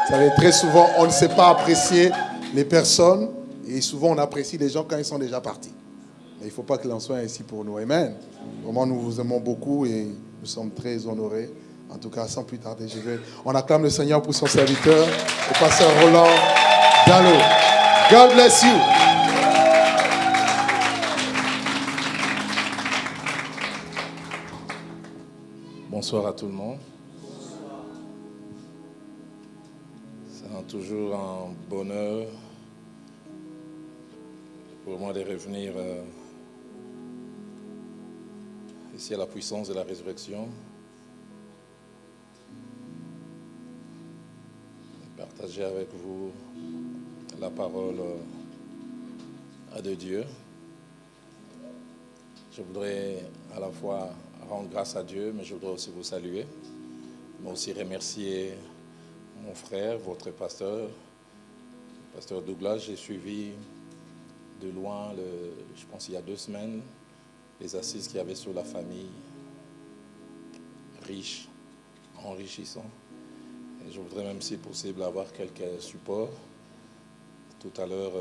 Vous savez, très souvent, on ne sait pas apprécier les personnes et souvent on apprécie les gens quand ils sont déjà partis. Mais il ne faut pas que l'en soit ainsi pour nous. Amen. Vraiment, nous vous aimons beaucoup et nous sommes très honorés. En tout cas, sans plus tarder, on acclame le Seigneur pour son serviteur, le pasteur Roland Dallo. God bless you. Bonsoir à tout le monde. C'est toujours un bonheur pour moi de revenir ici à la puissance de la résurrection. Partager avec vous la parole de Dieu. Je voudrais à la fois rendre grâce à Dieu, mais je voudrais aussi vous saluer, mais aussi remercier mon frère, votre pasteur, pasteur Douglas. J'ai suivi de loin, je pense il y a 2 semaines, les assises qu'il y avait sur la famille, riche, enrichissant. Et je voudrais même, si possible, avoir quelques supports. Tout à l'heure,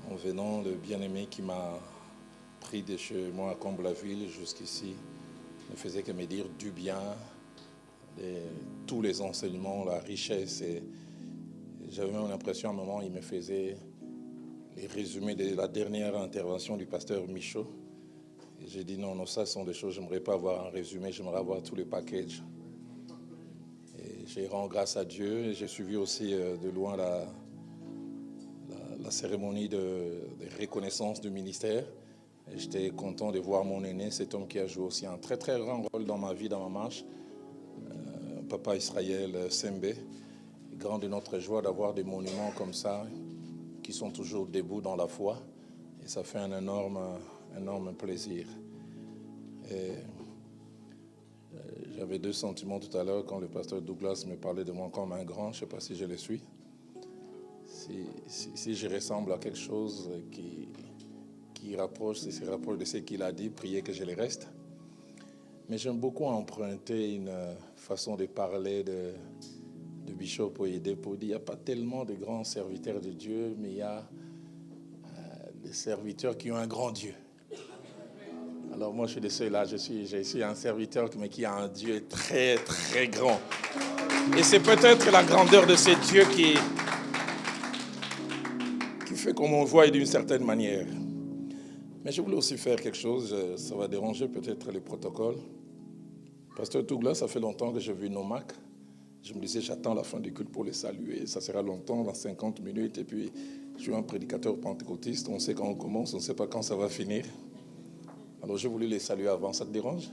en venant, le bien-aimé qui m'a pris de chez moi à Comble-la-Ville jusqu'ici ne faisait que me dire du bien de tous les enseignements, la richesse. Et j'avais même l'impression, à un moment, il me faisait les résumés de la dernière intervention du pasteur Michaud. Et j'ai dit non, ça ce sont des choses, je n'aimerais pas avoir un résumé, j'aimerais avoir tout le package. Et j'ai rendu grâce à Dieu et j'ai suivi aussi de loin la cérémonie de reconnaissance du ministère. Et j'étais content de voir mon aîné, cet homme qui a joué aussi un très très grand rôle dans ma vie, dans ma marche, Papa Israël Sembe. Grand de notre joie d'avoir des monuments comme ça, qui sont toujours debout dans la foi. Et ça fait un énorme plaisir. Et j'avais 2 sentiments tout à l'heure quand le pasteur Douglas me parlait de moi comme un grand. Je ne sais pas si je le suis. Si je ressemble à quelque chose qui se rapproche de ce qu'il a dit, priez que je le reste. Mais j'aime beaucoup emprunter une façon de parler de Bishop Oyede pour dire qu'il n'y a pas tellement de grands serviteurs de Dieu, mais il y a des serviteurs qui ont un grand Dieu. Alors moi je suis de ceux-là, j'ai ici un serviteur mais qui a un Dieu très très grand. Et c'est peut-être la grandeur de ce Dieu qui fait qu'on me voit d'une certaine manière. Mais je voulais aussi faire quelque chose, ça va déranger peut-être les protocoles. Pasteur Douglas, ça fait longtemps que j'ai vu Nomac. Je me disais, j'attends la fin du culte pour les saluer. Ça sera longtemps, dans 50 minutes. Et puis, je suis un prédicateur pentecôtiste. On sait quand on commence, on ne sait pas quand ça va finir. Alors, j'ai voulu les saluer avant. Ça te dérange?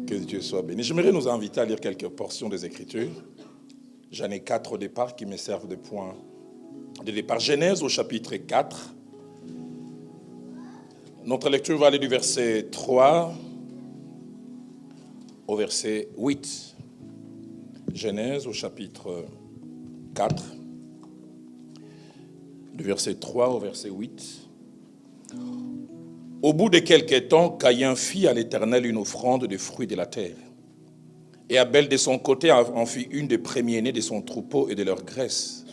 Que Dieu soit béni. J'aimerais nous inviter à lire quelques portions des Écritures. J'en ai 4 au départ qui me servent de points de départ. Genèse au chapitre 4. Notre lecture va aller du verset 3 au verset 8. Genèse au chapitre 4, du verset 3 au verset 8. Au bout de quelque temps, Caïn fit à l'Éternel une offrande de fruits de la terre. Et Abel, de son côté, en fit une des premiers-nés de son troupeau et de leur graisse.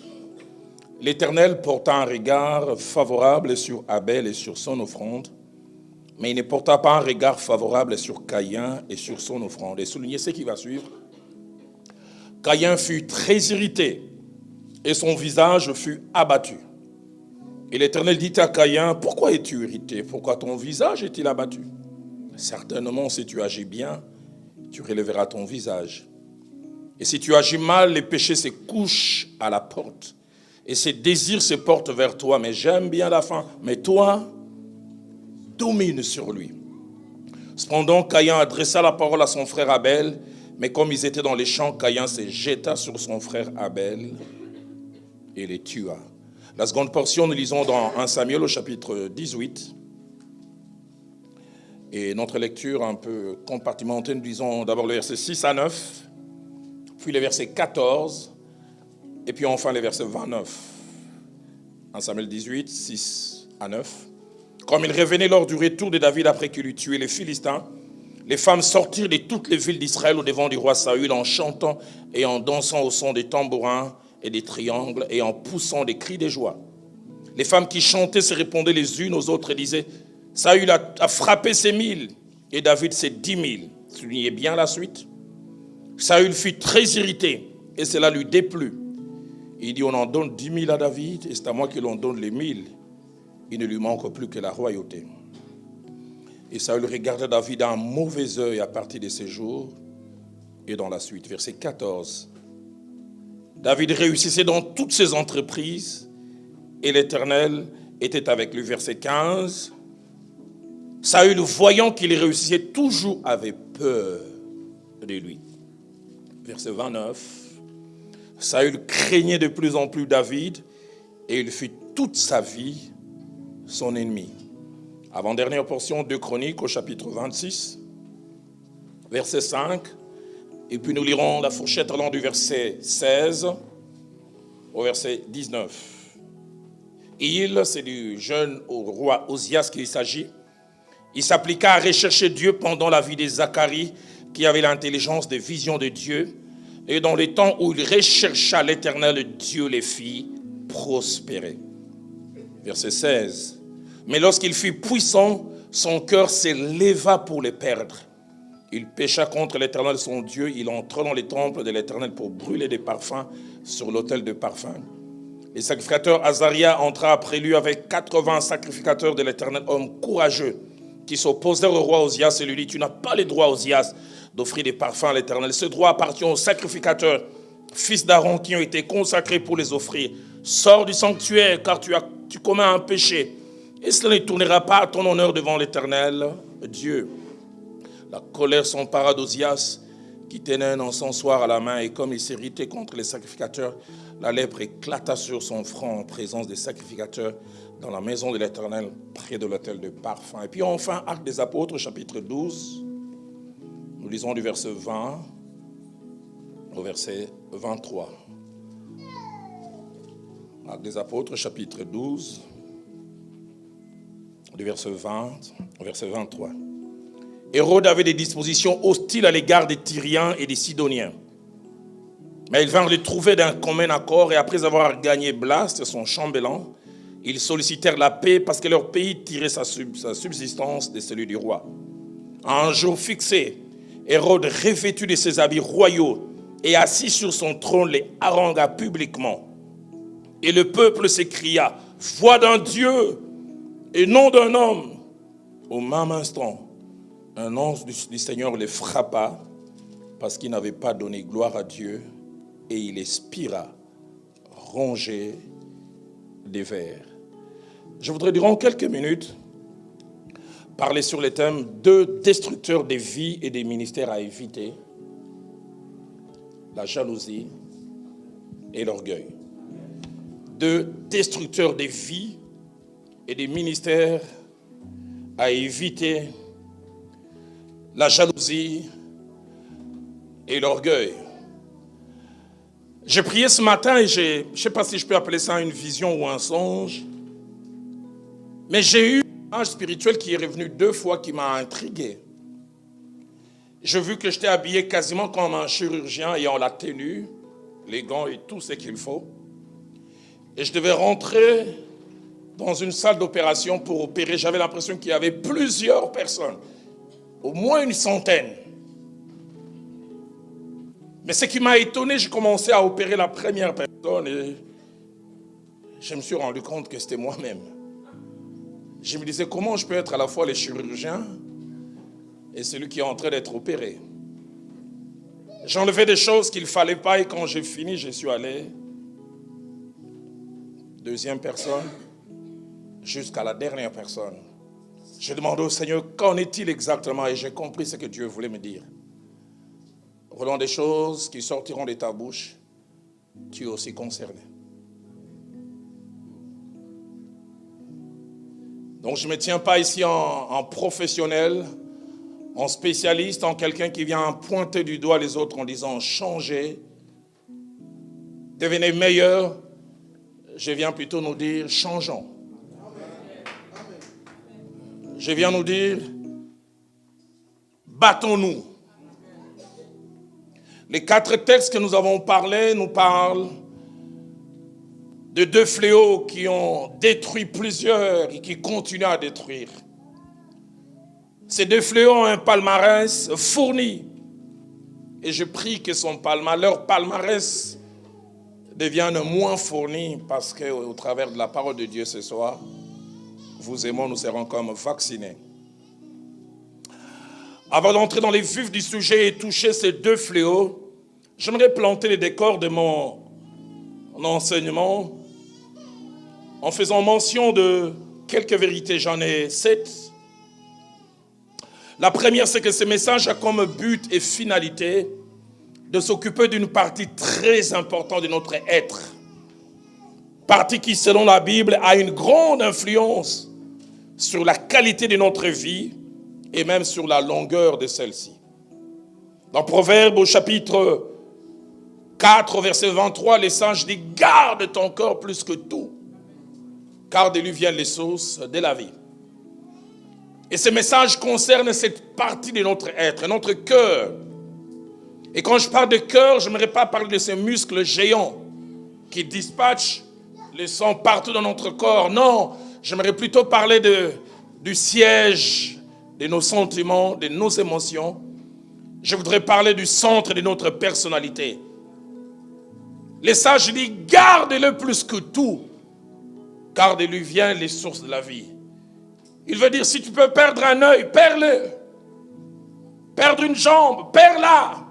L'Éternel porta un regard favorable sur Abel et sur son offrande, mais il ne porta pas un regard favorable sur Caïn et sur son offrande. Et soulignez ce qui va suivre. Caïn fut très irrité et son visage fut abattu. Et l'Éternel dit à Caïn, pourquoi es-tu irrité? Pourquoi ton visage est-il abattu? Certainement, si tu agis bien, tu relèveras ton visage. Et si tu agis mal, les péchés se couchent à la porte. Et ses désirs se portent vers toi. Mais j'aime bien la fin. Mais toi, domine sur lui. Cependant, Caïn adressa la parole à son frère Abel. Mais comme ils étaient dans les champs, Caïn se jeta sur son frère Abel et les tua. La seconde portion, nous lisons dans 1 Samuel au chapitre 18. Et notre lecture un peu compartimentée, nous lisons d'abord le verset 6 à 9, puis le verset 14 Et puis enfin les versets 29. 1 Samuel 18, 6 à 9. Comme il revenait lors du retour de David après qu'il eut tué les Philistins, les femmes sortirent de toutes les villes d'Israël au devant du roi Saül en chantant et en dansant au son des tambourins et des triangles et en poussant des cris de joie. Les femmes qui chantaient se répondaient les unes aux autres et disaient « Saül a frappé ses 1000 et David ses 10 000. » Soulignez bien la suite. Saül fut très irrité et cela lui déplut. Il dit « On en donne 10 000 à David et c'est à moi que l'on donne les 1000. Il ne lui manque plus que la royauté. » Et Saül regarda David d'un mauvais œil à partir de ces jours et dans la suite. Verset 14. David réussissait dans toutes ses entreprises et l'Éternel était avec lui. Verset 15. Saül, voyant qu'il réussissait toujours, avait peur de lui. Verset 29. Saül craignait de plus en plus David et il fut toute sa vie son ennemi. Avant-dernière portion de Chroniques au chapitre 26, verset 5. Et puis nous lirons la fourchette allant du verset 16 au verset 19. C'est du jeune roi Osias qu'il s'agit. Il s'appliqua à rechercher Dieu pendant la vie de Zacharie, qui avait l'intelligence des visions de Dieu. Et dans les temps où il rechercha l'Éternel, Dieu les fit prospérer. Verset 16. Mais lorsqu'il fut puissant, son cœur s'éleva pour les perdre. Il pécha contre l'Éternel son Dieu. Il entra dans les temples de l'Éternel pour brûler des parfums sur l'autel de parfums. Le sacrificateur Azaria entra après lui avec 80 sacrificateurs de l'Éternel, hommes courageux, qui s'opposèrent au roi Osias et lui dit « Tu n'as pas le droit, Osias, d'offrir des parfums à l'Éternel. Ce droit appartient aux sacrificateurs, fils d'Aaron, qui ont été consacrés pour les offrir. Sors du sanctuaire, car tu commets un péché. Et cela ne tournera pas à ton honneur devant l'Éternel, Dieu. » La colère s'empara d'Osias, qui tenait un encensoir à la main, et comme il s'irritait contre les sacrificateurs, la lèpre éclata sur son front en présence des sacrificateurs dans la maison de l'Éternel, près de l'autel de parfum. Et puis enfin, Actes des Apôtres, chapitre 12, nous lisons du verset 20 au verset 23. Actes des Apôtres, chapitre 12, du verset 20 au verset 23. Hérode avait des dispositions hostiles à l'égard des Tyriens et des Sidoniens. Mais ils vinrent les trouver d'un commun accord et après avoir gagné Blaste, son chambellan, ils sollicitèrent la paix parce que leur pays tirait sa subsistance de celui du roi. À un jour fixé, Hérode, revêtu de ses habits royaux et assis sur son trône, les harangua publiquement. Et le peuple s'écria « Voix d'un Dieu et non d'un homme !» Au même instant, un ange du Seigneur les frappa parce qu'il n'avait pas donné gloire à Dieu et il expira, rongé des vers. Je voudrais durant quelques minutes parler sur les thèmes deux destructeurs des vies et des ministères à éviter, la jalousie et l'orgueil. Deux destructeurs des vies et des ministères à éviter, la jalousie et l'orgueil. J'ai prié ce matin et je ne sais pas si je peux appeler ça une vision ou un songe, mais j'ai eu un ange spirituel qui est revenu 2 fois qui m'a intrigué. J'ai vu que j'étais habillé quasiment comme un chirurgien ayant la tenue, les gants et tout ce qu'il faut. Et je devais rentrer dans une salle d'opération pour opérer. J'avais l'impression qu'il y avait plusieurs personnes, au moins une centaine. Mais ce qui m'a étonné, j'ai commencé à opérer la première personne et je me suis rendu compte que c'était moi-même. Je me disais, comment je peux être à la fois le chirurgien et celui qui est en train d'être opéré? J'enlevais des choses qu'il ne fallait pas et quand j'ai fini, je suis allé, deuxième personne, jusqu'à la dernière personne. J'ai demandé au Seigneur, qu'en est-il exactement? Et j'ai compris ce que Dieu voulait me dire. Volant des choses qui sortiront de ta bouche, tu es aussi concerné. Donc je ne me tiens pas ici en professionnel, en spécialiste, en quelqu'un qui vient pointer du doigt les autres en disant changez devenez meilleurs. Je viens plutôt nous dire, changeons. Je viens nous dire, battons-nous. Les 4 textes que nous avons parlé nous parlent de 2 fléaux qui ont détruit plusieurs et qui continuent à détruire. Ces 2 fléaux ont un palmarès fourni. Et je prie que leur palmarès devienne moins fourni parce qu'au travers de la parole de Dieu ce soir, vous et moi, nous serons comme vaccinés. Avant d'entrer dans les vifs du sujet et toucher ces 2 fléaux, j'aimerais planter les décors de mon enseignement en faisant mention de quelques vérités. J'en ai 7. La première, c'est que ce message a comme but et finalité de s'occuper d'une partie très importante de notre être. Partie qui, selon la Bible, a une grande influence sur la qualité de notre vie et même sur la longueur de celle-ci. Dans Proverbe au chapitre 4, verset 23, les sages disent « Garde ton cœur plus que tout, car de lui viennent les sources de la vie. » Et ce message concerne cette partie de notre être, notre cœur. Et quand je parle de cœur, je n'aimerais pas parler de ces muscles géants qui dispatchent le sang partout dans notre corps. Non, j'aimerais plutôt parler du siège de nos sentiments, de nos émotions. Je voudrais parler du centre de notre personnalité. Les sages disent, garde-le plus que tout, car de lui viennent les sources de la vie. Il veut dire, si tu peux perdre un œil, perds-le. Perdre une jambe, perds-la.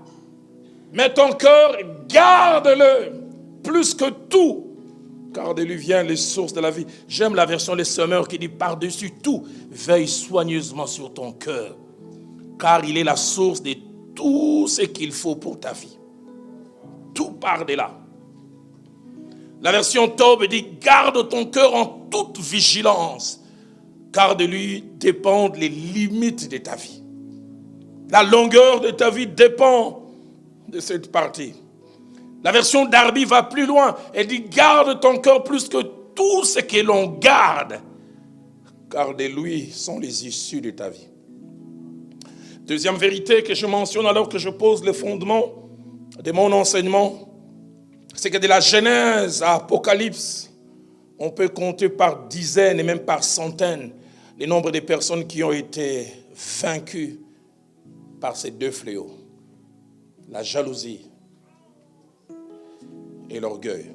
Mais ton cœur, garde-le plus que tout, car de lui viennent les sources de la vie. J'aime la version des Sommeurs qui dit, par-dessus tout, veille soigneusement sur ton cœur, car il est la source de tout ce qu'il faut pour ta vie. Tout part de là. La version Taube dit, garde ton cœur en toute vigilance, car de lui dépendent les limites de ta vie. La longueur de ta vie dépend de cette partie. La version Darby va plus loin. Elle dit, garde ton cœur plus que tout ce que l'on garde, car de lui sont les issues de ta vie. Deuxième vérité que je mentionne alors que je pose le fondement de mon enseignement, c'est que de la Genèse à Apocalypse, on peut compter par dizaines et même par centaines le nombre de personnes qui ont été vaincues par ces 2 fléaux, la jalousie et l'orgueil.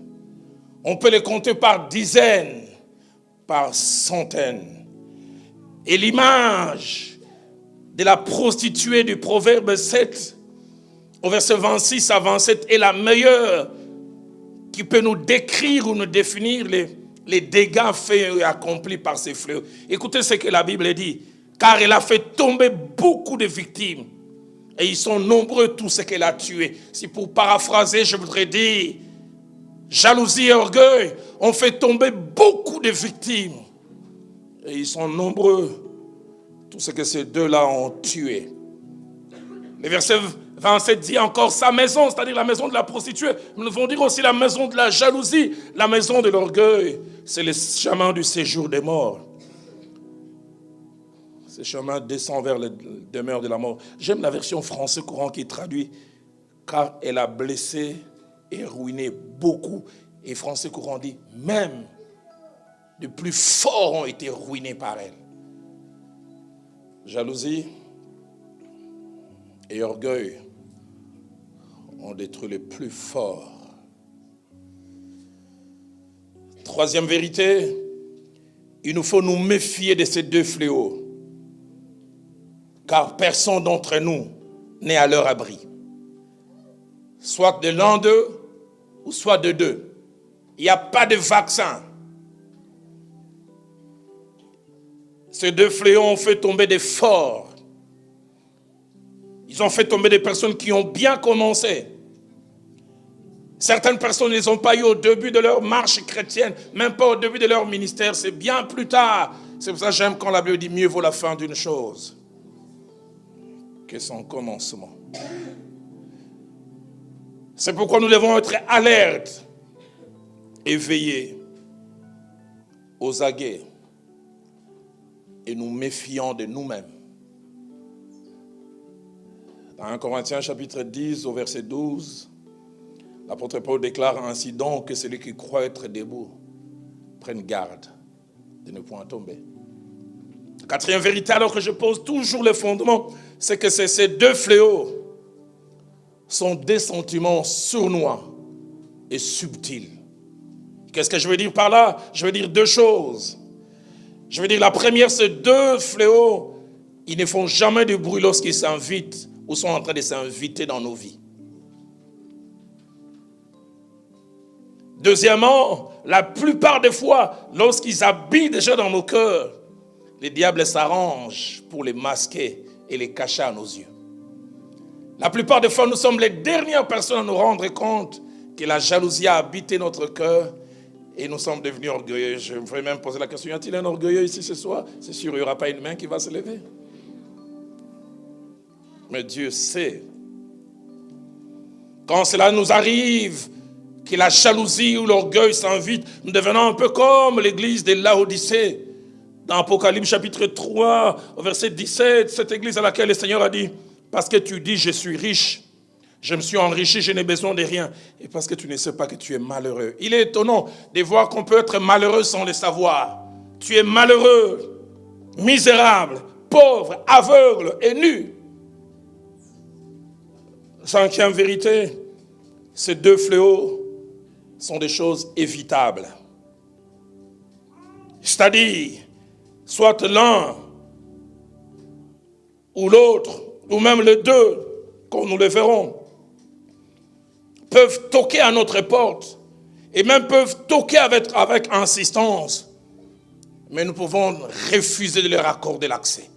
On peut les compter par dizaines, par centaines. Et l'image de la prostituée du Proverbe 7, au verset 26 à 27, est la meilleure qui peut nous décrire ou nous définir les dégâts faits et accomplis par ces fléaux. Écoutez ce que la Bible dit. Car elle a fait tomber beaucoup de victimes. Et ils sont nombreux tous ceux qu'elle a tués. Si pour paraphraser, je voudrais dire, jalousie et orgueil ont fait tomber beaucoup de victimes. Et ils sont nombreux tous ceux que ces 2-là ont tués. Le verset 27 dit encore sa maison, c'est-à-dire la maison de la prostituée. Nous devons dire aussi la maison de la jalousie, la maison de l'orgueil. C'est le chemin du séjour des morts. Ce chemin descend vers la demeure de la mort. J'aime la version français courant qui traduit « car elle a blessé et ruiné beaucoup ». Et français courant dit « même de plus forts ont été ruinés par elle ». Jalousie et orgueil ont détruit les plus forts. Troisième vérité, il nous faut nous méfier de ces 2 fléaux. Car personne d'entre nous n'est à leur abri. Soit de l'un d'eux, ou soit de 2. Il n'y a pas de vaccin. Ces 2 fléaux ont fait tomber des forts. Ils ont fait tomber des personnes qui ont bien commencé. Certaines personnes ne les ont pas eu au début de leur marche chrétienne, même pas au début de leur ministère, c'est bien plus tard. C'est pour ça que j'aime quand la Bible dit mieux vaut la fin d'une chose que son commencement. C'est pourquoi nous devons être alertes éveillés, aux aguets, et nous méfiant de nous-mêmes. Dans 1 Corinthiens chapitre 10 au verset 12, l'apôtre Paul déclare ainsi donc que celui qui croit être debout prenne garde de ne point tomber. La quatrième vérité, alors que je pose toujours le fondement, c'est que ces deux fléaux sont des sentiments sournois et subtils. Qu'est-ce que je veux dire par là? Je veux dire deux choses. Je veux dire, la première, ces deux fléaux, ils ne font jamais de bruit lorsqu'ils s'invitent ou sont en train de s'inviter dans nos vies. Deuxièmement, la plupart des fois, lorsqu'ils habitent déjà dans nos cœurs, les diables s'arrangent pour les masquer et les cacher à nos yeux. La plupart des fois, nous sommes les dernières personnes à nous rendre compte que la jalousie a habité notre cœur et nous sommes devenus orgueilleux. Je me ferais même poser la question, y a-t-il un orgueilleux ici ce soir? C'est sûr, il n'y aura pas une main qui va se lever. Mais Dieu sait. Quand cela nous arrive, que la jalousie ou l'orgueil s'invite, nous devenons un peu comme l'église de Laodicée. Dans Apocalypse chapitre 3, au verset 17, cette église à laquelle le Seigneur a dit, parce que tu dis, je suis riche, je me suis enrichi, je n'ai besoin de rien. Et parce que tu ne sais pas que tu es malheureux. Il est étonnant de voir qu'on peut être malheureux sans le savoir. Tu es malheureux, misérable, pauvre, aveugle et nu. Cinquième vérité, ces deux fléaux sont des choses évitables. C'est-à-dire, soit l'un ou l'autre, ou même les deux, comme nous le verrons, peuvent toquer à notre porte, et même peuvent toquer avec insistance, mais nous pouvons refuser de leur accorder l'accès.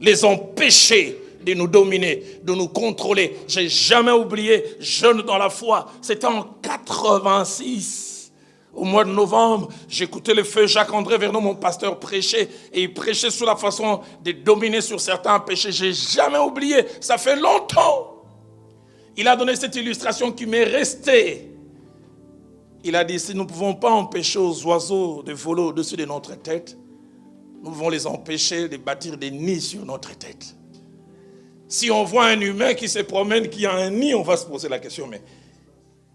Les empêcher de nous dominer, de nous contrôler. Je n'ai jamais oublié, jeune dans la foi, c'était en 86. Au mois de novembre, j'écoutais le feu Jacques-André Vernon, mon pasteur, prêcher. Et il prêchait sur la façon de dominer sur certains péchés. Je n'ai jamais oublié, ça fait longtemps. Il a donné cette illustration qui m'est restée. Il a dit, si nous ne pouvons pas empêcher aux oiseaux de voler au-dessus de notre tête, nous pouvons les empêcher de bâtir des nids sur notre tête. Si on voit un humain qui se promène, qui a un nid, on va se poser la question, mais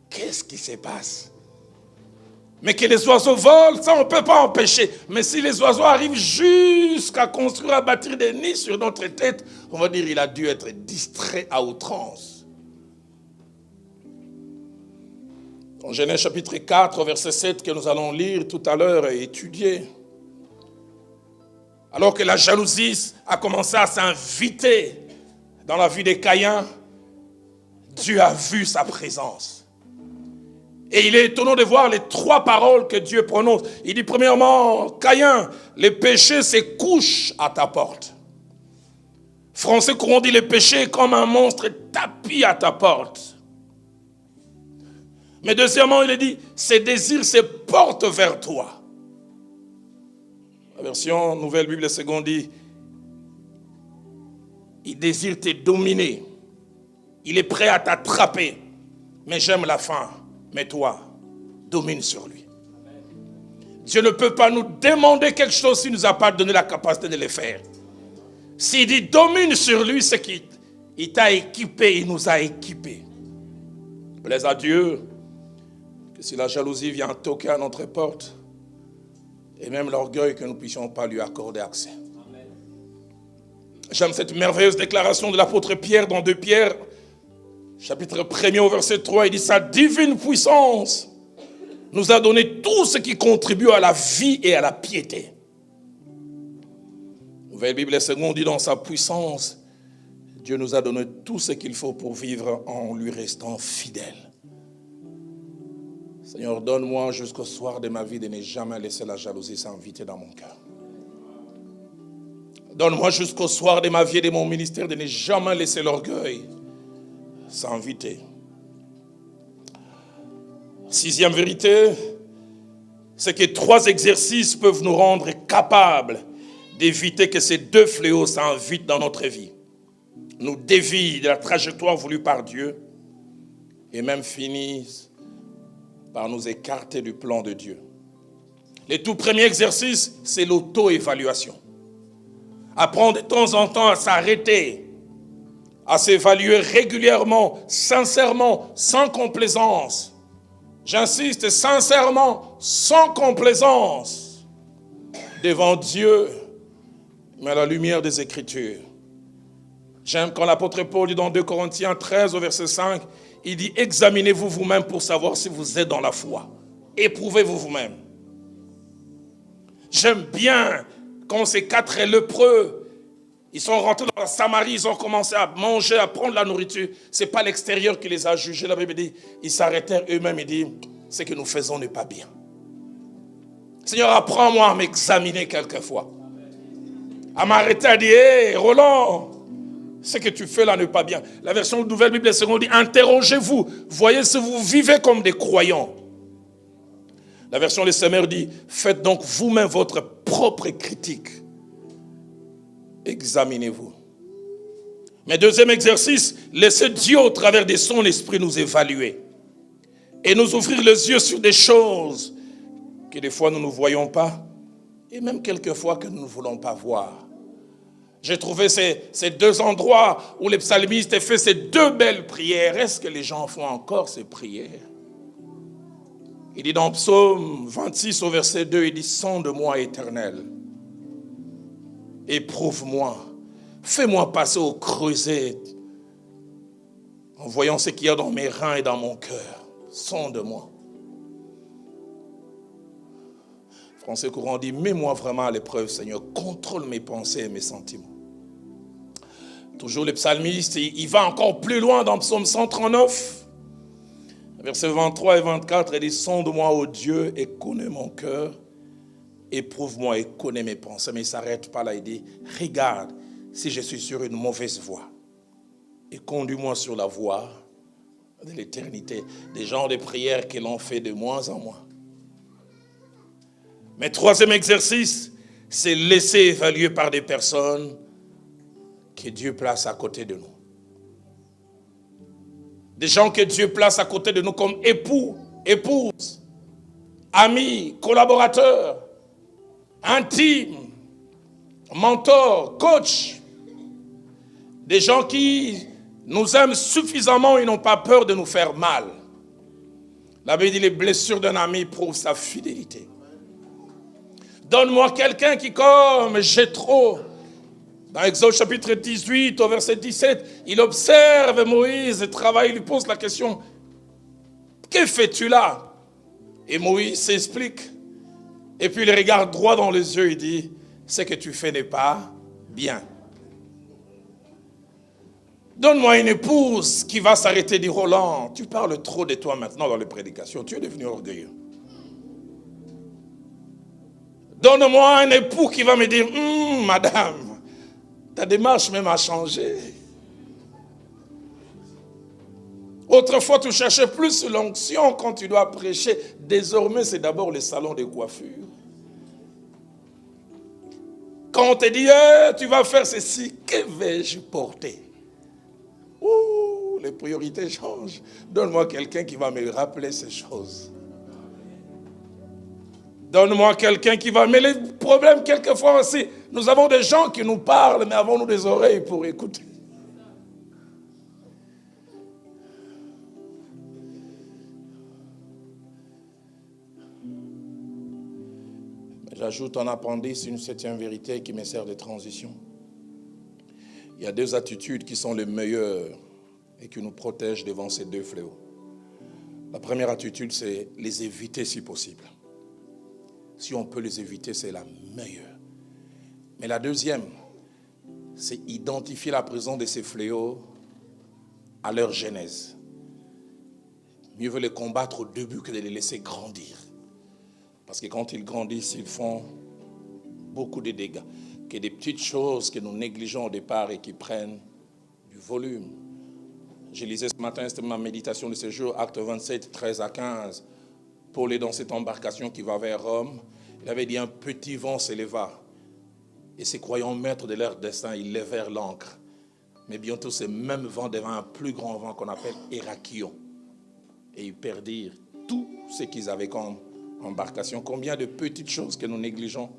qu'est-ce qui se passe? Mais que les oiseaux volent, ça on ne peut pas empêcher. Mais si les oiseaux arrivent jusqu'à construire, à bâtir des nids sur notre tête, on va dire qu'il a dû être distrait à outrance. En Genèse chapitre 4, verset 7, que nous allons lire tout à l'heure et étudier. Alors que la jalousie a commencé à s'inviter dans la vie de Caïn, Dieu a vu sa présence. Et il est étonnant de voir les trois paroles que Dieu prononce. Il dit premièrement, Caïn, le péché se couche à ta porte. Français courant dit le péché est comme un monstre tapis à ta porte. Mais deuxièmement, il dit, ses désirs se portent vers toi. La version Nouvelle Bible seconde dit, il désire te dominer. Il est prêt à t'attraper. Mais j'aime la fin. Mais toi, domine sur lui. Dieu ne peut pas nous demander quelque chose s'il ne nous a pas donné la capacité de le faire. S'il dit domine sur lui, c'est qu'il t'a équipé, il nous a équipés. Plaise à Dieu que si la jalousie vient toquer à notre porte, et même l'orgueil, que nous ne puissions pas lui accorder accès. Amen. J'aime cette merveilleuse déclaration de l'apôtre Pierre dans 2 Pierre, chapitre 1er au verset 3, il dit, sa divine puissance nous a donné tout ce qui contribue à la vie et à la piété. Nouvelle Bible seconde dit, dans sa puissance, Dieu nous a donné tout ce qu'il faut pour vivre en lui restant fidèle. Seigneur, donne-moi jusqu'au soir de ma vie de ne jamais laisser la jalousie s'inviter dans mon cœur. Donne-moi jusqu'au soir de ma vie et de mon ministère de ne jamais laisser l'orgueil s'inviter. Sixième vérité, c'est que 3 exercices peuvent nous rendre capables d'éviter que ces deux fléaux s'invitent dans notre vie. Nous dévient de la trajectoire voulue par Dieu et même finissent par nous écarter du plan de Dieu. Les tout premiers exercices, c'est l'auto-évaluation. Apprendre de temps en temps à s'arrêter, à s'évaluer régulièrement, sincèrement, sans complaisance. J'insiste, sincèrement, sans complaisance, devant Dieu, mais à la lumière des Écritures. J'aime quand l'apôtre Paul dit dans 2 Corinthiens 13 au verset 5, il dit « Examinez-vous vous-même pour savoir si vous êtes dans la foi. Éprouvez-vous vous-même. » J'aime bien quand ces 4 lépreux, ils sont rentrés dans la Samarie, ils ont commencé à manger, à prendre la nourriture. Ce n'est pas l'extérieur qui les a jugés. La Bible dit, ils s'arrêtèrent eux-mêmes et disent, ce que nous faisons n'est pas bien. Seigneur, apprends-moi à m'examiner quelquefois. À m'arrêter à dire, hé, Roland, ce que tu fais là n'est pas bien. La version Nouvelle Bible Seconde dit, interrogez-vous. Voyez si vous vivez comme des croyants. La version Les Semeurs dit, faites donc vous-même votre propre critique. Examinez-vous. Mais deuxième exercice, laissez Dieu au travers de son esprit nous évaluer. Et nous ouvrir les yeux sur des choses que des fois nous ne voyons pas. Et même quelquefois que nous ne voulons pas voir. J'ai trouvé ces 2 endroits où les psalmistes ont fait ces 2 belles prières. Est-ce que les gens font encore ces prières? Il dit dans Psaume 26 au verset 2, il dit « Sonde-moi, Éternel, éprouve-moi, fais-moi passer au creuset en voyant ce qu'il y a dans mes reins et dans mon cœur. Sonde-moi. » Français courant dit « Mets-moi vraiment à l'épreuve, Seigneur, contrôle mes pensées et mes sentiments. » Toujours les psalmistes, il va encore plus loin dans Psaume 139. Versets 23 et 24, il dit, sonde-moi, ô Dieu, et connais mon cœur, éprouve-moi et connais mes pensées. Mais il ne s'arrête pas là, il dit, regarde si je suis sur une mauvaise voie, et conduis-moi sur la voie de l'éternité. Des genres de prières que l'on fait de moins en moins. Mais troisième exercice, c'est laisser évaluer par des personnes que Dieu place à côté de nous. Des gens que Dieu place à côté de nous comme époux, épouses, amis, collaborateurs, intimes, mentors, coachs. Des gens qui nous aiment suffisamment et n'ont pas peur de nous faire mal. La Bible dit les blessures d'un ami prouvent sa fidélité. Donne-moi quelqu'un qui, comme Jéthro, dans Exode chapitre 18, au verset 17, il observe Moïse et travaille, il lui pose la question, que fais-tu là? Et Moïse s'explique. Et puis il regarde droit dans les yeux et dit, ce que tu fais n'est pas bien. Donne-moi une épouse qui va s'arrêter et dire, Roland, tu parles trop de toi maintenant dans les prédications, tu es devenu orgueilleux. Donne-moi un époux qui va me dire, madame, ta démarche même a changé. Autrefois, tu cherchais plus l'onction quand tu dois prêcher. Désormais, c'est d'abord le salon de coiffure. Quand on te dit, tu vas faire ceci, que vais-je porter? Ouh, les priorités changent. Donne-moi quelqu'un qui va me rappeler ces choses. Donne-moi quelqu'un qui va... Mais les problèmes, quelquefois aussi, nous avons des gens qui nous parlent, mais avons-nous des oreilles pour écouter? J'ajoute en appendice une 7e vérité qui me sert de transition. Il y a 2 attitudes qui sont les meilleures et qui nous protègent devant ces 2 fléaux. La première attitude, c'est les éviter si possible. Si on peut les éviter, c'est la meilleure. Mais la deuxième, c'est identifier la présence de ces fléaux à leur genèse. Mieux vaut les combattre au début que de les laisser grandir. Parce que quand ils grandissent, ils font beaucoup de dégâts. Que des petites choses que nous négligeons au départ et qui prennent du volume. Je lisais ce matin, c'était ma méditation de ce jour, acte 27, 13 à 15. Paul est dans cette embarcation qui va vers Rome. Il avait dit un petit vent s'éleva. Et ses croyants maîtres de leur destin, ils levèrent l'ancre. Mais bientôt, ce même vent devint un plus grand vent qu'on appelle Hérakion. Et ils perdirent tout ce qu'ils avaient comme embarcation. Combien de petites choses que nous négligeons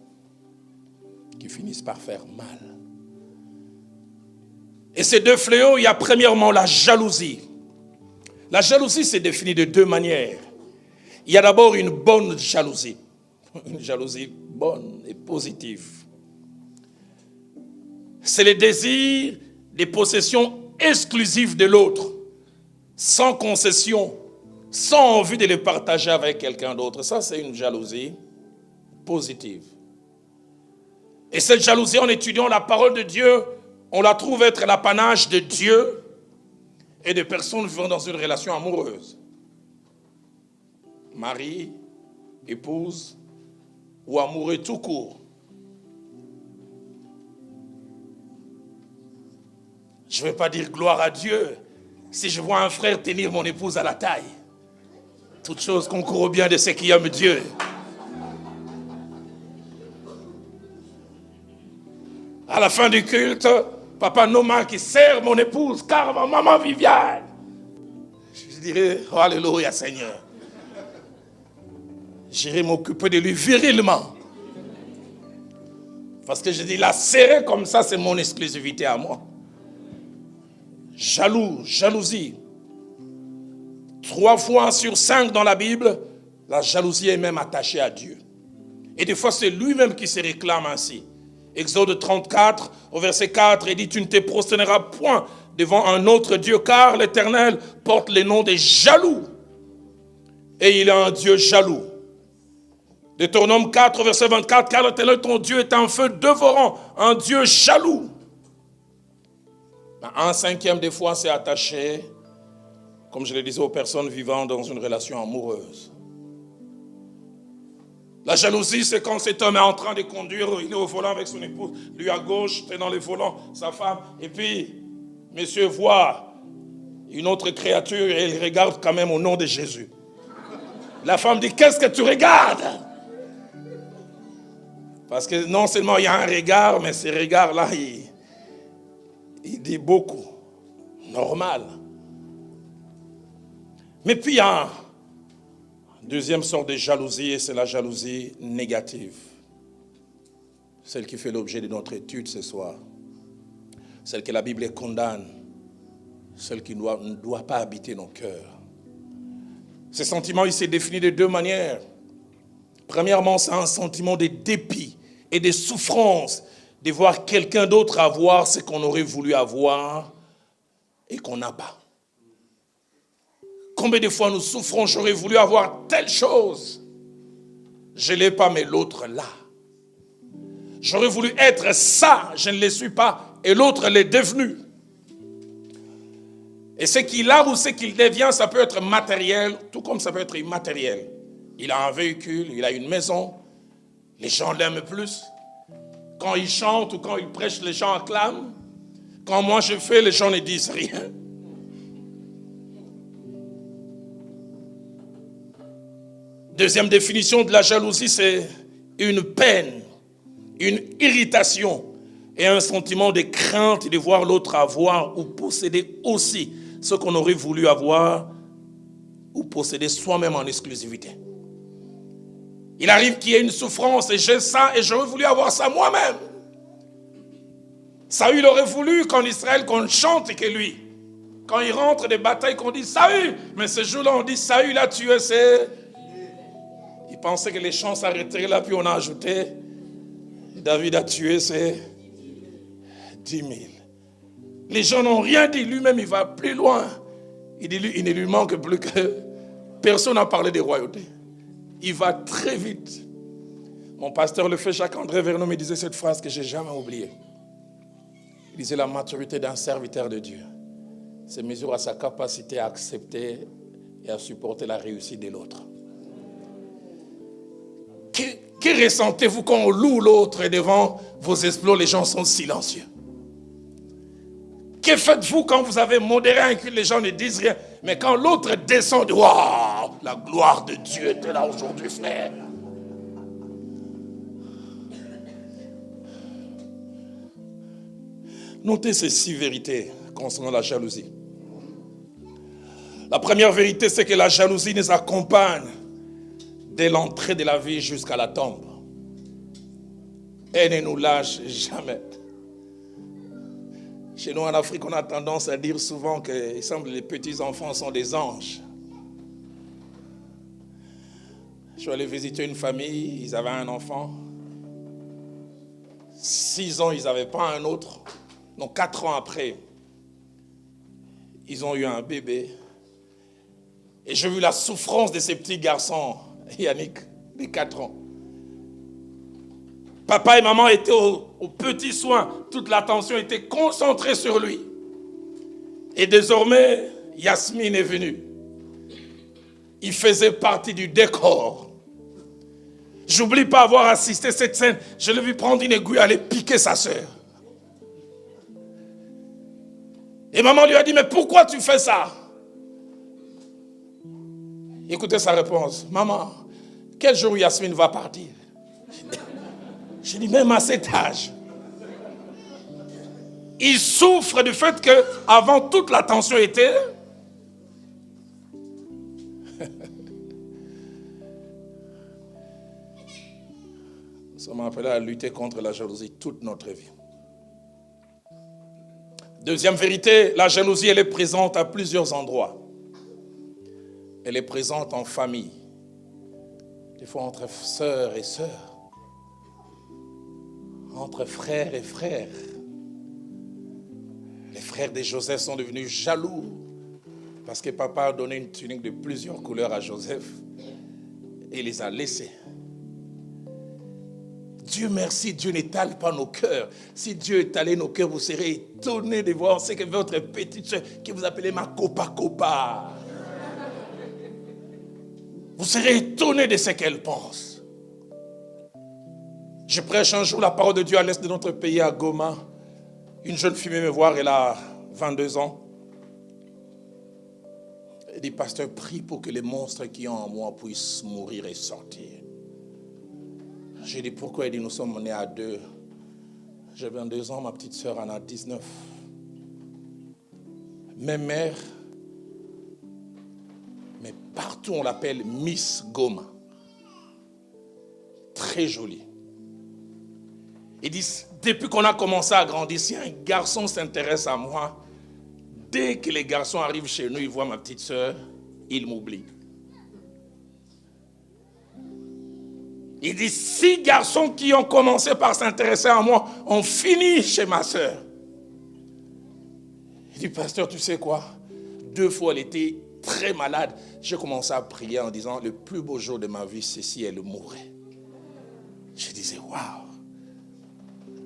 qui finissent par faire mal. Et ces deux fléaux, il y a premièrement la jalousie. La jalousie s'est définie de deux manières. Il y a d'abord une bonne jalousie. Une jalousie bonne et positive. C'est le désir des possessions exclusives de l'autre, sans concession, sans envie de les partager avec quelqu'un d'autre. Ça, c'est une jalousie positive. Et cette jalousie, en étudiant la parole de Dieu, on la trouve être l'apanage de Dieu et de personnes vivant dans une relation amoureuse. Mari, épouse ou amoureux tout court. Je ne vais pas dire gloire à Dieu si je vois un frère tenir mon épouse à la taille. Toute chose concourt au bien de ceux qui aiment Dieu. À la fin du culte, Papa Noma qui serre mon épouse, car ma maman Viviane. Je dirais, oh, alléluia Seigneur. J'irai m'occuper de lui virilement. Parce que je dis, la serrer comme ça, c'est mon exclusivité à moi. Jalousie. 3 fois sur 5 dans la Bible, la jalousie est même attachée à Dieu. Et des fois, c'est lui-même qui se réclame ainsi. Exode 34, au verset 4, il dit, tu ne te prosterneras point devant un autre Dieu, car l'Éternel porte le nom des jaloux. Et il est un Dieu jaloux. Deutéronome 4, verset 24, car l'Éternel, ton Dieu, est un feu dévorant, un Dieu jaloux. Un cinquième des fois, c'est attaché, comme je le disais, aux personnes vivant dans une relation amoureuse. La jalousie, c'est quand cet homme est en train de conduire, il est au volant avec son épouse, lui à gauche, tenant le volant, sa femme, et puis, monsieur voit une autre créature et il regarde quand même au nom de Jésus. La femme dit, qu'est-ce que tu regardes? Parce que non seulement il y a un regard, mais ce regard-là, il dit beaucoup. Normal. Mais puis il y a une deuxième sorte de jalousie, et c'est la jalousie négative. Celle qui fait l'objet de notre étude ce soir. Celle que la Bible condamne. Celle qui ne doit pas habiter nos cœurs. Ce sentiment, il s'est défini de deux manières. Premièrement, c'est un sentiment de dépit et de souffrance de voir quelqu'un d'autre avoir ce qu'on aurait voulu avoir et qu'on n'a pas. Combien de fois nous souffrons, j'aurais voulu avoir telle chose. Je ne l'ai pas, mais l'autre l'a. J'aurais voulu être ça, je ne le suis pas, et l'autre l'est devenu. Et ce qu'il a ou ce qu'il devient, ça peut être matériel, tout comme ça peut être immatériel. Il a un véhicule, il a une maison, les gens l'aiment plus. Quand il chante ou quand il prêche, les gens acclament. Quand moi je fais, les gens ne disent rien. Deuxième définition de la jalousie, c'est une peine, une irritation et un sentiment de crainte de voir l'autre avoir ou posséder aussi ce qu'on aurait voulu avoir ou posséder soi-même en exclusivité. Il arrive qu'il y ait une souffrance et j'ai ça et j'aurais voulu avoir ça moi-même. Saül aurait voulu qu'en Israël qu'on chante et que lui, quand il rentre des batailles, qu'on dit Saül, mais ce jour-là on dit Saül a tué ses... Il pensait que les chants s'arrêteraient là, puis on a ajouté David a tué ses 10 000. Les gens n'ont rien dit, lui-même il va plus loin. Il dit il ne lui manque plus que... Personne n'a parlé des royautés. Il va très vite. Mon pasteur le fait, Jacques-André Vernon me disait cette phrase que je n'ai jamais oubliée. Il disait la maturité d'un serviteur de Dieu se mesure à sa capacité à accepter et à supporter la réussite de l'autre. Que ressentez-vous quand on loue l'autre et devant vos exploits, les gens sont silencieux? Que faites-vous quand vous avez modéré un culte, les gens ne disent rien? Mais quand l'autre descend, waouh, la gloire de Dieu était là aujourd'hui, frère. Notez ces 6 vérités concernant la jalousie. La première vérité, c'est que la jalousie nous accompagne dès l'entrée de la vie jusqu'à la tombe. Elle ne nous lâche jamais. Chez nous en Afrique, on a tendance à dire souvent qu'il semble que les petits-enfants sont des anges. Je suis allé visiter une famille, ils avaient un enfant. 6 ans, ils n'avaient pas un autre. Donc 4 ans après, ils ont eu un bébé. Et j'ai vu la souffrance de ces petits garçons, Yannick, de 4 ans. Papa et maman étaient aux petits soins. Toute l'attention était concentrée sur lui. Et désormais, Yasmine est venue. Il faisait partie du décor. J'oublie pas avoir assisté à cette scène. Je l'ai vu prendre une aiguille et aller piquer sa sœur. Et maman lui a dit, mais pourquoi tu fais ça? Écoutez sa réponse. Maman, quel jour Yasmine va partir? Je dis, même à cet âge. Il souffre du fait qu'avant toute l'attention était... Nous sommes appelés à lutter contre la jalousie toute notre vie. Deuxième vérité, la jalousie, elle est présente à plusieurs endroits. Elle est présente en famille. Des fois entre sœurs et sœurs. Entre frères et frères. Les frères de Joseph sont devenus jaloux parce que papa a donné une tunique de plusieurs couleurs à Joseph et il les a laissés. Dieu merci, Dieu n'étale pas nos cœurs. Si Dieu étalait nos cœurs, vous serez étonnés de voir ce que votre petite soeur qui vous appelait ma copa. Vous serez étonnés de ce qu'elle pense. Je prêche un jour la parole de Dieu à l'est de notre pays, à Goma. Une jeune fille vient me voir, elle a 22 ans. Elle dit, pasteur, prie pour que les monstres qui ont en moi puissent mourir et sortir. J'ai dit, pourquoi? Elle dit, nous sommes nés à 2. J'ai 22 ans, ma petite sœur en a 19. Même mère, mais partout on l'appelle Miss Goma. Très jolie. Ils disent, depuis qu'on a commencé à grandir, si un garçon s'intéresse à moi, dès que les garçons arrivent chez nous, ils voient ma petite sœur, ils m'oublient. Ils disent, 6 garçons qui ont commencé par s'intéresser à moi ont fini chez ma sœur. Il dit, pasteur, tu sais quoi? 2 fois, elle était très malade. J'ai commencé à prier en disant, le plus beau jour de ma vie, c'est si elle mourait. Je disais, waouh!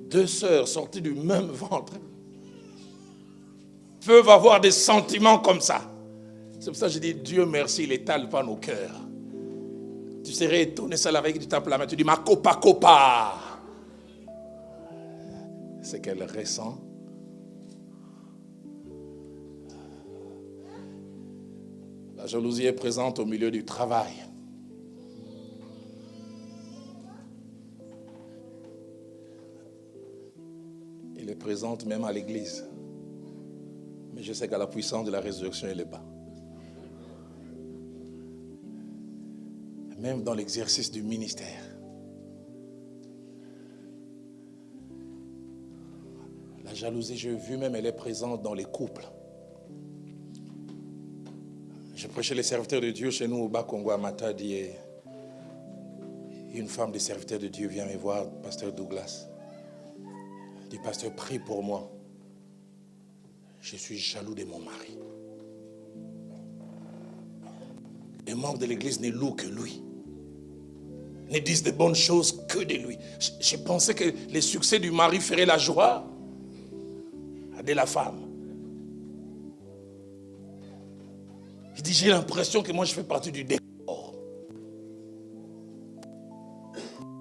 2 sœurs sorties du même ventre peuvent avoir des sentiments comme ça. C'est pour ça que je dis, Dieu merci, il n'étale pas nos cœurs. Tu serais étonné, ça la veille du temple la main, tu dis, ma copa. C'est qu'elle ressent. La jalousie est présente au milieu du travail. Elle est présente même à l'église. Mais je sais qu'à la puissance de la résurrection, elle est bas. Même dans l'exercice du ministère. La jalousie, j'ai vu même, elle est présente dans les couples. Je prêchais les serviteurs de Dieu chez nous au Bas-Congo à Matadi et une femme des serviteurs de Dieu vient me voir, pasteur Douglas. Elle dit, pasteur, prie pour moi. Je suis jaloux de mon mari. Les membres de l'église ne louent que lui. Ne disent de bonnes choses que de lui. Je pensais que les succès du mari feraient la joie de la femme. Il dit, j'ai l'impression que moi je fais partie du décor.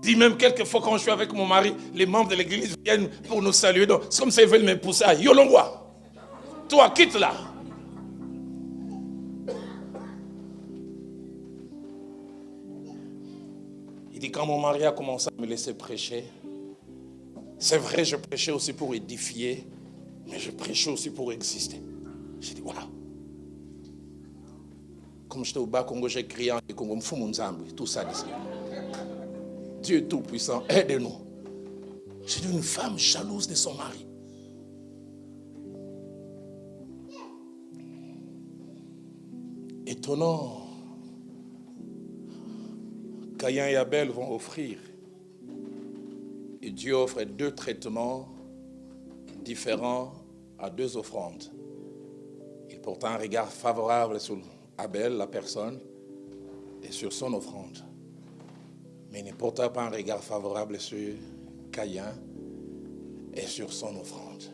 Il dit même quelquefois quand je suis avec mon mari, les membres de l'église viennent pour nous saluer. Donc, c'est comme s'ils veulent me pousser à Yolongwa. Toi, quitte là. Il dit, quand mon mari a commencé à me laisser prêcher, c'est vrai, je prêchais aussi pour édifier, mais je prêchais aussi pour exister. J'ai dit, waouh. Comme j'étais au bas Congo, j'ai crié en Congo, tout ça d'ici. Dieu Tout-Puissant, aide-nous. J'ai dit une femme jalouse de son mari. Étonnant. Caïn et Abel vont offrir. Et Dieu offre 2 traitements différents à 2 offrandes. Il porte un regard favorable sur Abel, la personne, et sur son offrande. Mais il ne porta pas un regard favorable sur Caïn et sur son offrande.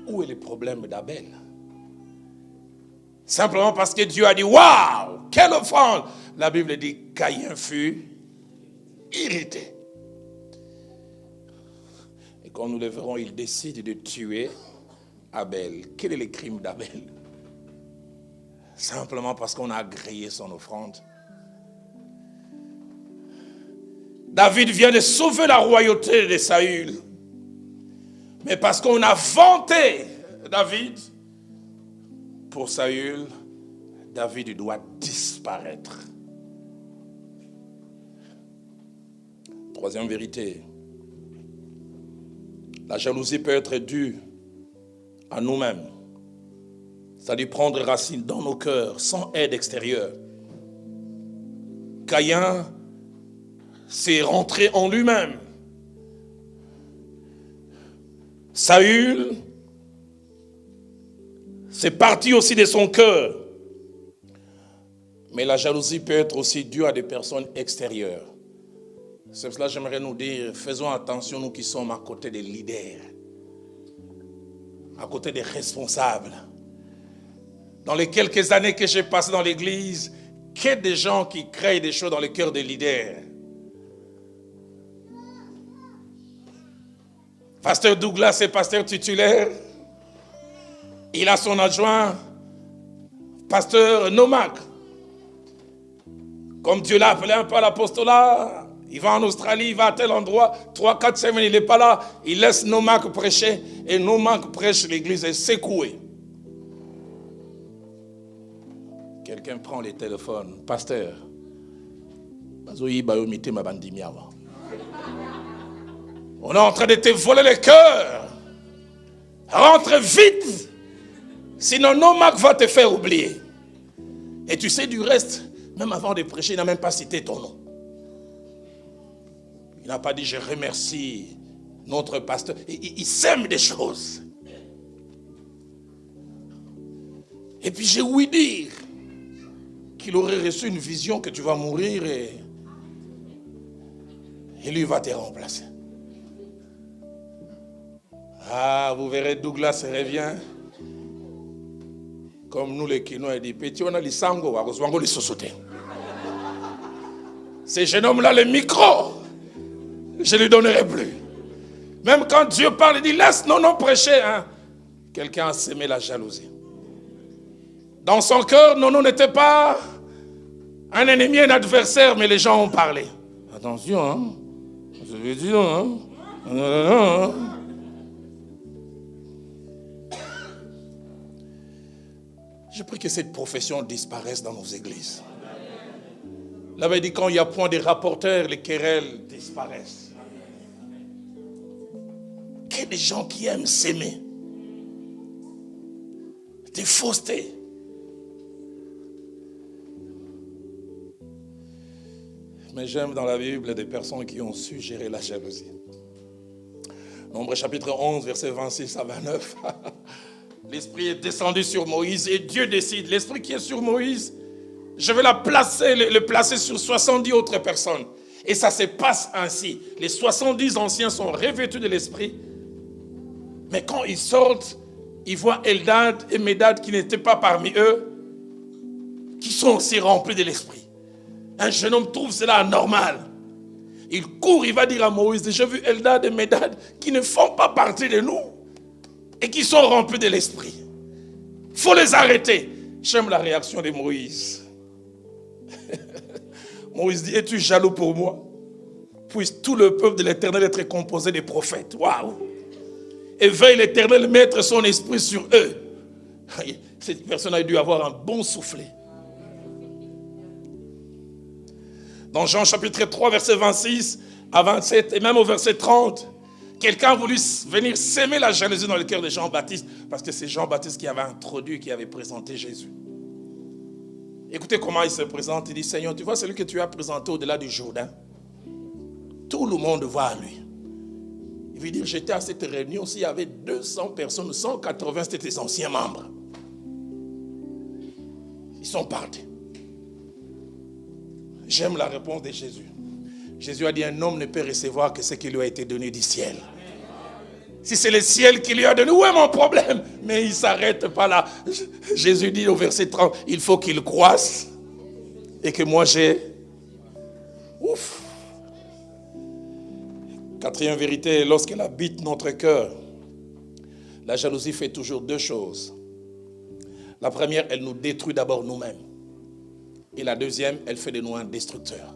Où est le problème d'Abel? Simplement parce que Dieu a dit, waouh, quelle offrande! La Bible dit, Caïn fut irrité. Et quand nous le verrons, il décide de tuer Abel. Quel est le crime d'Abel? Simplement parce qu'on a grillé son offrande. David vient de sauver la royauté de Saül. Mais parce qu'on a vanté David, pour Saül, David doit disparaître. Troisième vérité. La jalousie peut être due à nous-mêmes. C'est-à-dire prendre racine dans nos cœurs, sans aide extérieure. Caïn s'est rentré en lui-même. Saül, c'est parti aussi de son cœur. Mais la jalousie peut être aussi due à des personnes extérieures. C'est pour cela que j'aimerais nous dire, faisons attention, nous qui sommes à côté des leaders, à côté des responsables. Dans les quelques années que j'ai passées dans l'église, qu'il y ait des gens qui créent des choses dans le cœur des leaders. Pasteur Douglas est pasteur titulaire. Il a son adjoint, pasteur Nomak. Comme Dieu l'a appelé un peu à l'apostolat, il va en Australie, il va à tel endroit, 3-4 semaines, il n'est pas là, il laisse Nomak prêcher, et Nomak prêche, l'église est secouée. Quelqu'un prend les téléphones, pasteur, on est en train de te voler le cœur. Rentre vite. Sinon, Nomak va te faire oublier. Et tu sais du reste, même avant de prêcher, il n'a même pas cité ton nom. Il n'a pas dit, je remercie notre pasteur. Il sème des choses. Et puis j'ai ouï dire qu'il aurait reçu une vision que tu vas mourir et lui va te remplacer. Ah, vous verrez, Douglas revient. Comme nous les Kinois, il dit, petit, on a l'isango, on a les sosoté. Ce jeune homme-là, le micro, je ne lui donnerai plus. Même quand Dieu parle, il dit, laisse non prêcher. Hein. Quelqu'un a sémé la jalousie. Dans son cœur, Nono n'était pas un ennemi, un adversaire, mais les gens ont parlé. Attention, hein. Je veux dire, hein. Non. Je prie que cette profession disparaisse dans nos églises. Là, il dit quand il n'y a point de rapporteurs, les querelles disparaissent. Qu'il y ait des gens qui aiment s'aimer. Des faussetés. Mais j'aime dans la Bible des personnes qui ont su gérer la jalousie. Nombre chapitre 11, versets 26 à 29. L'Esprit est descendu sur Moïse et Dieu décide, l'Esprit qui est sur Moïse, je vais le placer sur 70 autres personnes. Et ça se passe ainsi. Les 70 anciens sont revêtus de l'Esprit. Mais quand ils sortent, ils voient Eldad et Médad qui n'étaient pas parmi eux, qui sont aussi remplis de l'Esprit. Un jeune homme trouve cela anormal. Il court, il va dire à Moïse, j'ai vu Eldad et Médad qui ne font pas partie de nous. Et qui sont remplis de l'Esprit. Il faut les arrêter. J'aime la réaction de Moïse. Moïse dit, es-tu jaloux pour moi? Puisse tout le peuple de l'Éternel être composé de prophètes. Waouh! Et veuille l'Éternel mettre son esprit sur eux. Cette personne a dû avoir un bon soufflet. Dans Jean chapitre 3, verset 26 à 27 et même au verset 30, quelqu'un a voulu venir s'aimer la jalousie dans le cœur de Jean-Baptiste parce que c'est Jean-Baptiste qui avait introduit, qui avait présenté Jésus. Écoutez comment il se présente. Il dit, Seigneur, tu vois celui que tu as présenté au-delà du Jourdain? Tout le monde va à lui. Il veut dire, j'étais à cette réunion, s'il y avait 200 personnes, 180, c'était des anciens membres. Ils sont partis. J'aime la réponse de Jésus. Jésus a dit, un homme ne peut recevoir que ce qui lui a été donné du ciel. Si c'est le ciel qui lui a donné, où est mon problème? Mais il ne s'arrête pas là. Jésus dit au verset 30, il faut qu'il croisse et que moi j'ai... Ouf! Quatrième vérité, lorsqu'elle habite notre cœur, la jalousie fait toujours deux choses. La première, elle nous détruit d'abord nous-mêmes. Et la deuxième, elle fait de nous un destructeur.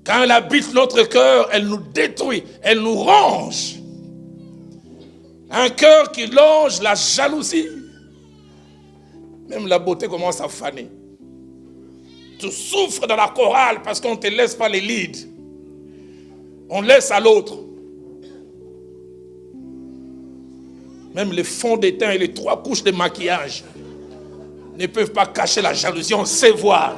Quand elle habite notre cœur, elle nous détruit, elle nous ronge. Un cœur qui longe la jalousie. Même la beauté commence à faner. Tu souffres dans la chorale parce qu'on ne te laisse pas les leads. On laisse à l'autre. Même les fonds de teint et les 3 couches de maquillage ne peuvent pas cacher la jalousie, on sait voir.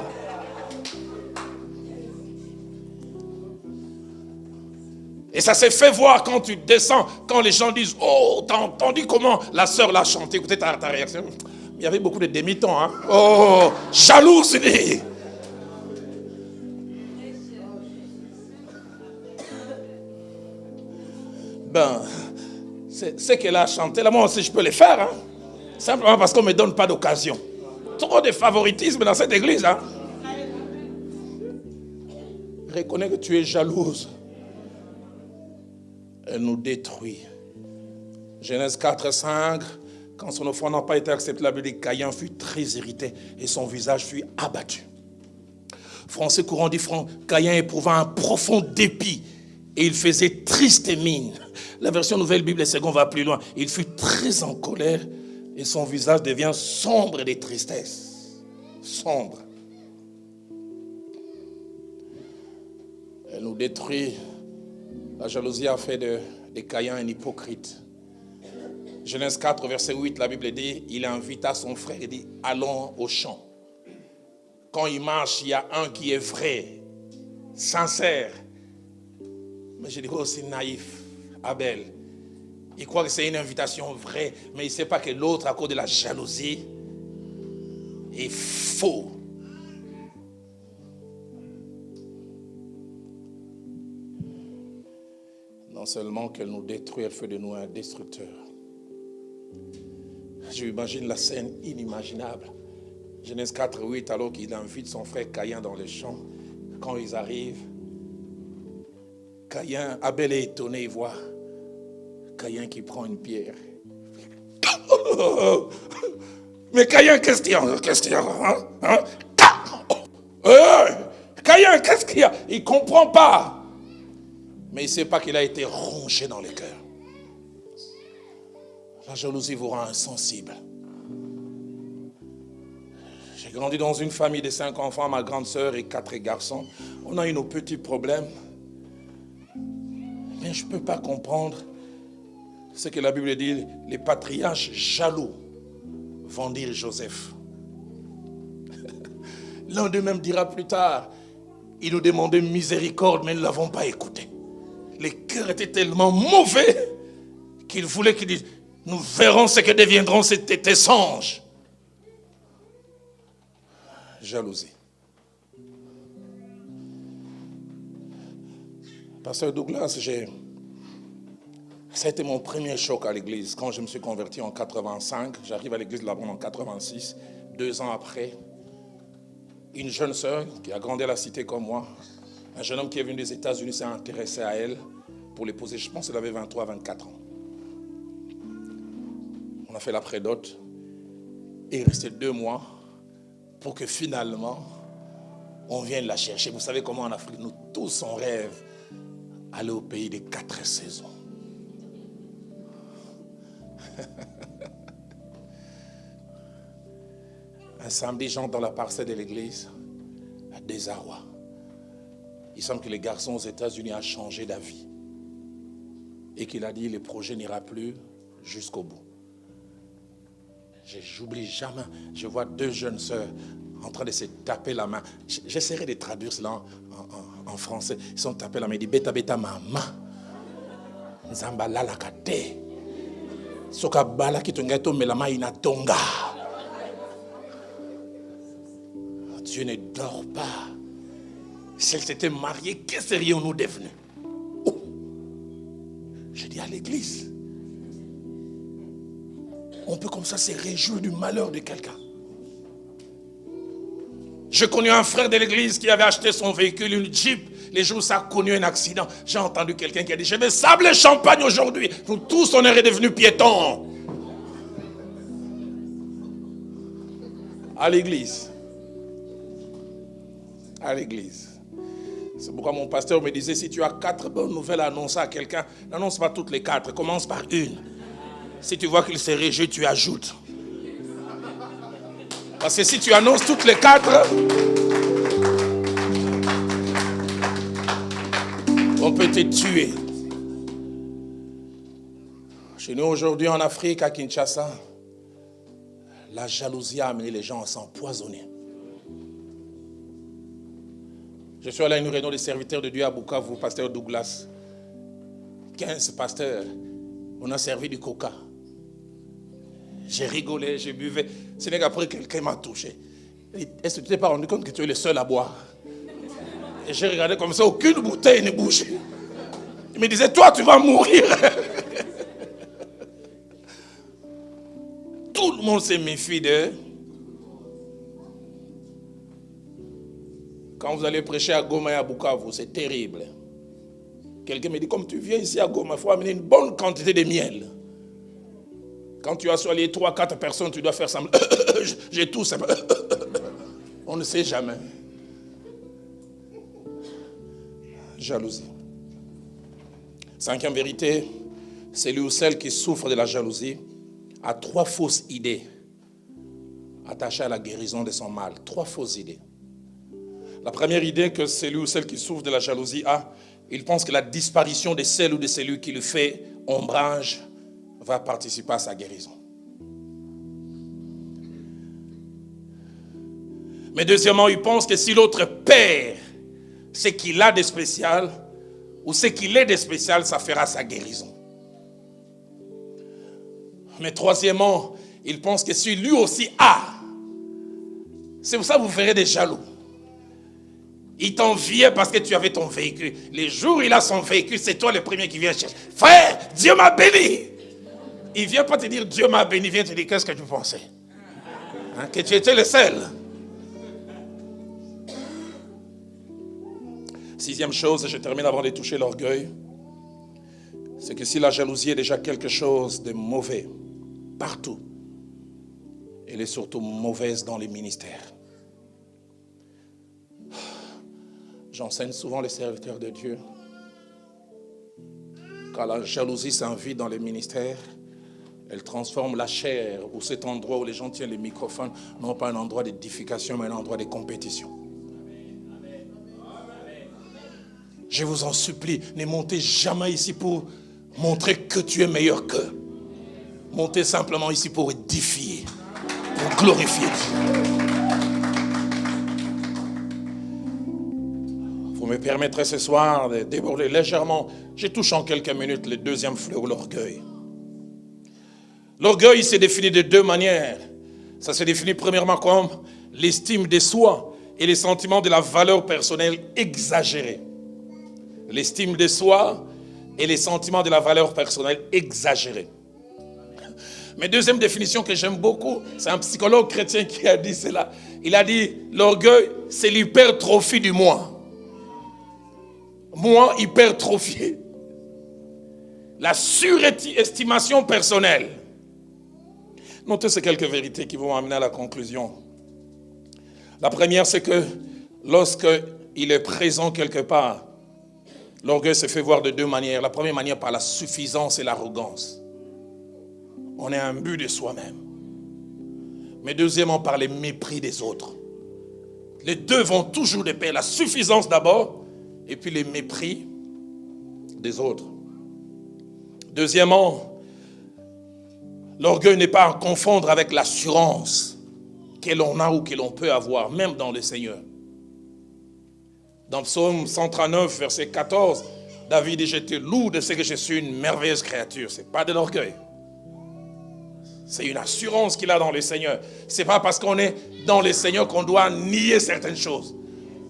Et ça s'est fait voir quand tu descends, quand les gens disent, oh, t'as entendu comment la sœur l'a chanté? Écoutez ta réaction. Il y avait beaucoup de demi-temps. Hein? Oh, jaloux, c'est dit. Ben, c'est qu'elle a chanté, là, moi aussi je peux le faire. Hein? Simplement parce qu'on ne me donne pas d'occasion. Trop de favoritisme dans cette église. Hein? Reconnais que tu es jalouse. Elle nous détruit. Genèse 4, 5, quand son offrande n'a pas été acceptée, la Bible dit que Caïn fut très irrité et son visage fut abattu. Français courant dit, Caïn éprouva un profond dépit et il faisait triste mine. La version Nouvelle Bible, seconde va plus loin. Il fut très en colère et son visage devient sombre de tristesse. Sombre. Elle nous détruit. La jalousie a fait de Caïn un hypocrite. Genèse 4, verset 8, la Bible dit, il invita son frère et dit, allons au champ. Quand il marche, il y a un qui est vrai, sincère. Mais je dis, oh, c'est naïf, Abel. Il croit que c'est une invitation vraie, mais il ne sait pas que l'autre, à cause de la jalousie, est faux. Non seulement qu'elle nous détruit, elle fait de nous un destructeur. J'imagine la scène inimaginable. Genèse 4, 8, alors qu'il invite son frère Caïn dans le champ. Quand ils arrivent, Abel est étonné, il voit Caïn qui prend une pierre. Mais Caïn, qu'est-ce qu'il y a? Caïn, qu'est-ce qu'il y a? Il ne comprend pas. Mais il ne sait pas qu'il a été rongé dans le cœur. La jalousie vous rend insensible. J'ai grandi dans une famille de 5 enfants, ma grande sœur et 4 garçons. On a eu nos petits problèmes. Mais je ne peux pas comprendre ce que la Bible dit. Les patriarches jaloux vont dire Joseph. L'un d'eux même dira plus tard, ils nous demandaient miséricorde, mais nous ne l'avons pas écouté. Les cœurs étaient tellement mauvais qu'ils voulaient qu'ils disent, nous verrons ce que deviendront tes songes. Jalousie. Pasteur Douglas, ça a été mon premier choc à l'église. Quand je me suis converti en 85, j'arrive à l'église de la Bronde en 86, 2 ans après. Une jeune sœur qui a grandi à la cité comme moi, un jeune homme qui est venu des États-Unis s'est intéressé à elle pour l'épouser. Je pense qu'elle avait 23, 24 ans. On a fait la prédote et il restait 2 mois pour que finalement on vienne la chercher. Vous savez comment en Afrique, nous tous on rêve aller au pays des 4 saisons. Un samedi, j'entre dans la parcelle de l'église. désarroi. Il semble que les garçons aux États-Unis ont changé d'avis. Et qu'il a dit, le projet n'ira plus jusqu'au bout. J'oublie jamais, je vois deux jeunes sœurs en train de se taper la main. J'essaierai de traduire cela en français. Ils sont tapés la main, ils disent, beta beta mama. Nzambala la kate. Soka bala ki tonga to melama inatonga. Dieu ne dort pas. Si elle s'était mariée, que serions-nous devenus? Oh. Je dis à l'église, on peut comme ça se réjouir du malheur de quelqu'un. J'ai connu un frère de l'église qui avait acheté son véhicule, une Jeep. Les jours où ça a connu un accident, j'ai entendu quelqu'un qui a dit, je vais sabler champagne aujourd'hui. Nous tous, on est devenus piétons. À l'église. À l'église. C'est pourquoi mon pasteur me disait, si tu as 4 bonnes nouvelles à annoncer à quelqu'un, n'annonce pas toutes les 4, commence par une. Si tu vois qu'il se réjouit, tu ajoutes. Parce que si tu annonces toutes les 4, on peut te tuer. Chez nous aujourd'hui en Afrique, à Kinshasa, la jalousie a amené les gens à s'empoisonner. Je suis allé à une réunion des serviteurs de Dieu à Bukavu, pasteur Douglas. 15 pasteurs, on a servi du coca. J'ai rigolé, j'ai buvais. Ce n'est qu'après quelqu'un m'a touché. Est-ce que tu t'es pas rendu compte que tu es le seul à boire? Et j'ai regardé comme ça, aucune bouteille ne bougeait. Il me disait, toi tu vas mourir. Tout le monde se méfie d'eux. Quand vous allez prêcher à Goma et à Bukavu, c'est terrible. Quelqu'un me dit, comme tu viens ici à Goma, il faut amener une bonne quantité de miel. Quand tu as soigné 3-4 personnes, tu dois faire semblant. J'ai tout ça. On ne sait jamais. Jalousie. 5e vérité, celui ou celle qui souffre de la jalousie a 3 fausses idées attachées à la guérison de son mal. 3 fausses idées. La première idée que celui ou celle qui souffre de la jalousie a, il pense que la disparition de celle ou de celui qui lui fait ombrage va participer à sa guérison. Mais deuxièmement, il pense que si l'autre perd ce qu'il a de spécial ou ce qu'il est de spécial, ça fera sa guérison. Mais troisièmement, il pense que si lui aussi a, c'est pour ça que vous verrez des jaloux. Il t'enviait parce que tu avais ton véhicule. Les jours où il a son véhicule, c'est toi le premier qui vient chercher. Frère, Dieu m'a béni. Il ne vient pas te dire Dieu m'a béni, il vient te dire qu'est-ce que tu pensais, hein, que tu étais le seul. 6e chose, et je termine avant de toucher l'orgueil, c'est que si la jalousie est déjà quelque chose de mauvais partout, elle est surtout mauvaise dans les ministères. J'enseigne souvent les serviteurs de Dieu. Quand la jalousie s'invite dans les ministères, elle transforme la chair ou cet endroit où les gens tiennent les microphones, non pas un endroit d'édification, mais un endroit de compétition. Je vous en supplie, ne montez jamais ici pour montrer que tu es meilleur qu'eux. Montez simplement ici pour édifier, pour glorifier Dieu. Vous me permettrez ce soir de déborder légèrement. Je touche en quelques minutes le 2e fléau, l'orgueil. L'orgueil se définit de 2 manières. Ça se définit premièrement comme l'estime de soi et les sentiments de la valeur personnelle exagérés. L'estime de soi et les sentiments de la valeur personnelle exagérés. Mais deuxième définition que j'aime beaucoup, c'est un psychologue chrétien qui a dit cela. Il a dit, l'orgueil, c'est l'hypertrophie du moi. Moi hypertrophié. La surestimation personnelle. Notez ces quelques vérités qui vont amener à la conclusion. La première, c'est que lorsqu'il est présent quelque part, l'orgueil se fait voir de 2 manières. La première manière, par la suffisance et l'arrogance. On est imbu de soi-même. Mais deuxièmement, par le mépris des autres. Les deux vont toujours de pair. La suffisance d'abord, et puis le mépris des autres. Deuxièmement, l'orgueil n'est pas à confondre avec l'assurance que l'on a ou que l'on peut avoir, même dans le Seigneur. Dans Psaume 139, verset 14, David dit, je te loue de ce que je suis une merveilleuse créature. Ce n'est pas de l'orgueil. C'est une assurance qu'il a dans le Seigneur. Ce n'est pas parce qu'on est dans le Seigneur qu'on doit nier certaines choses,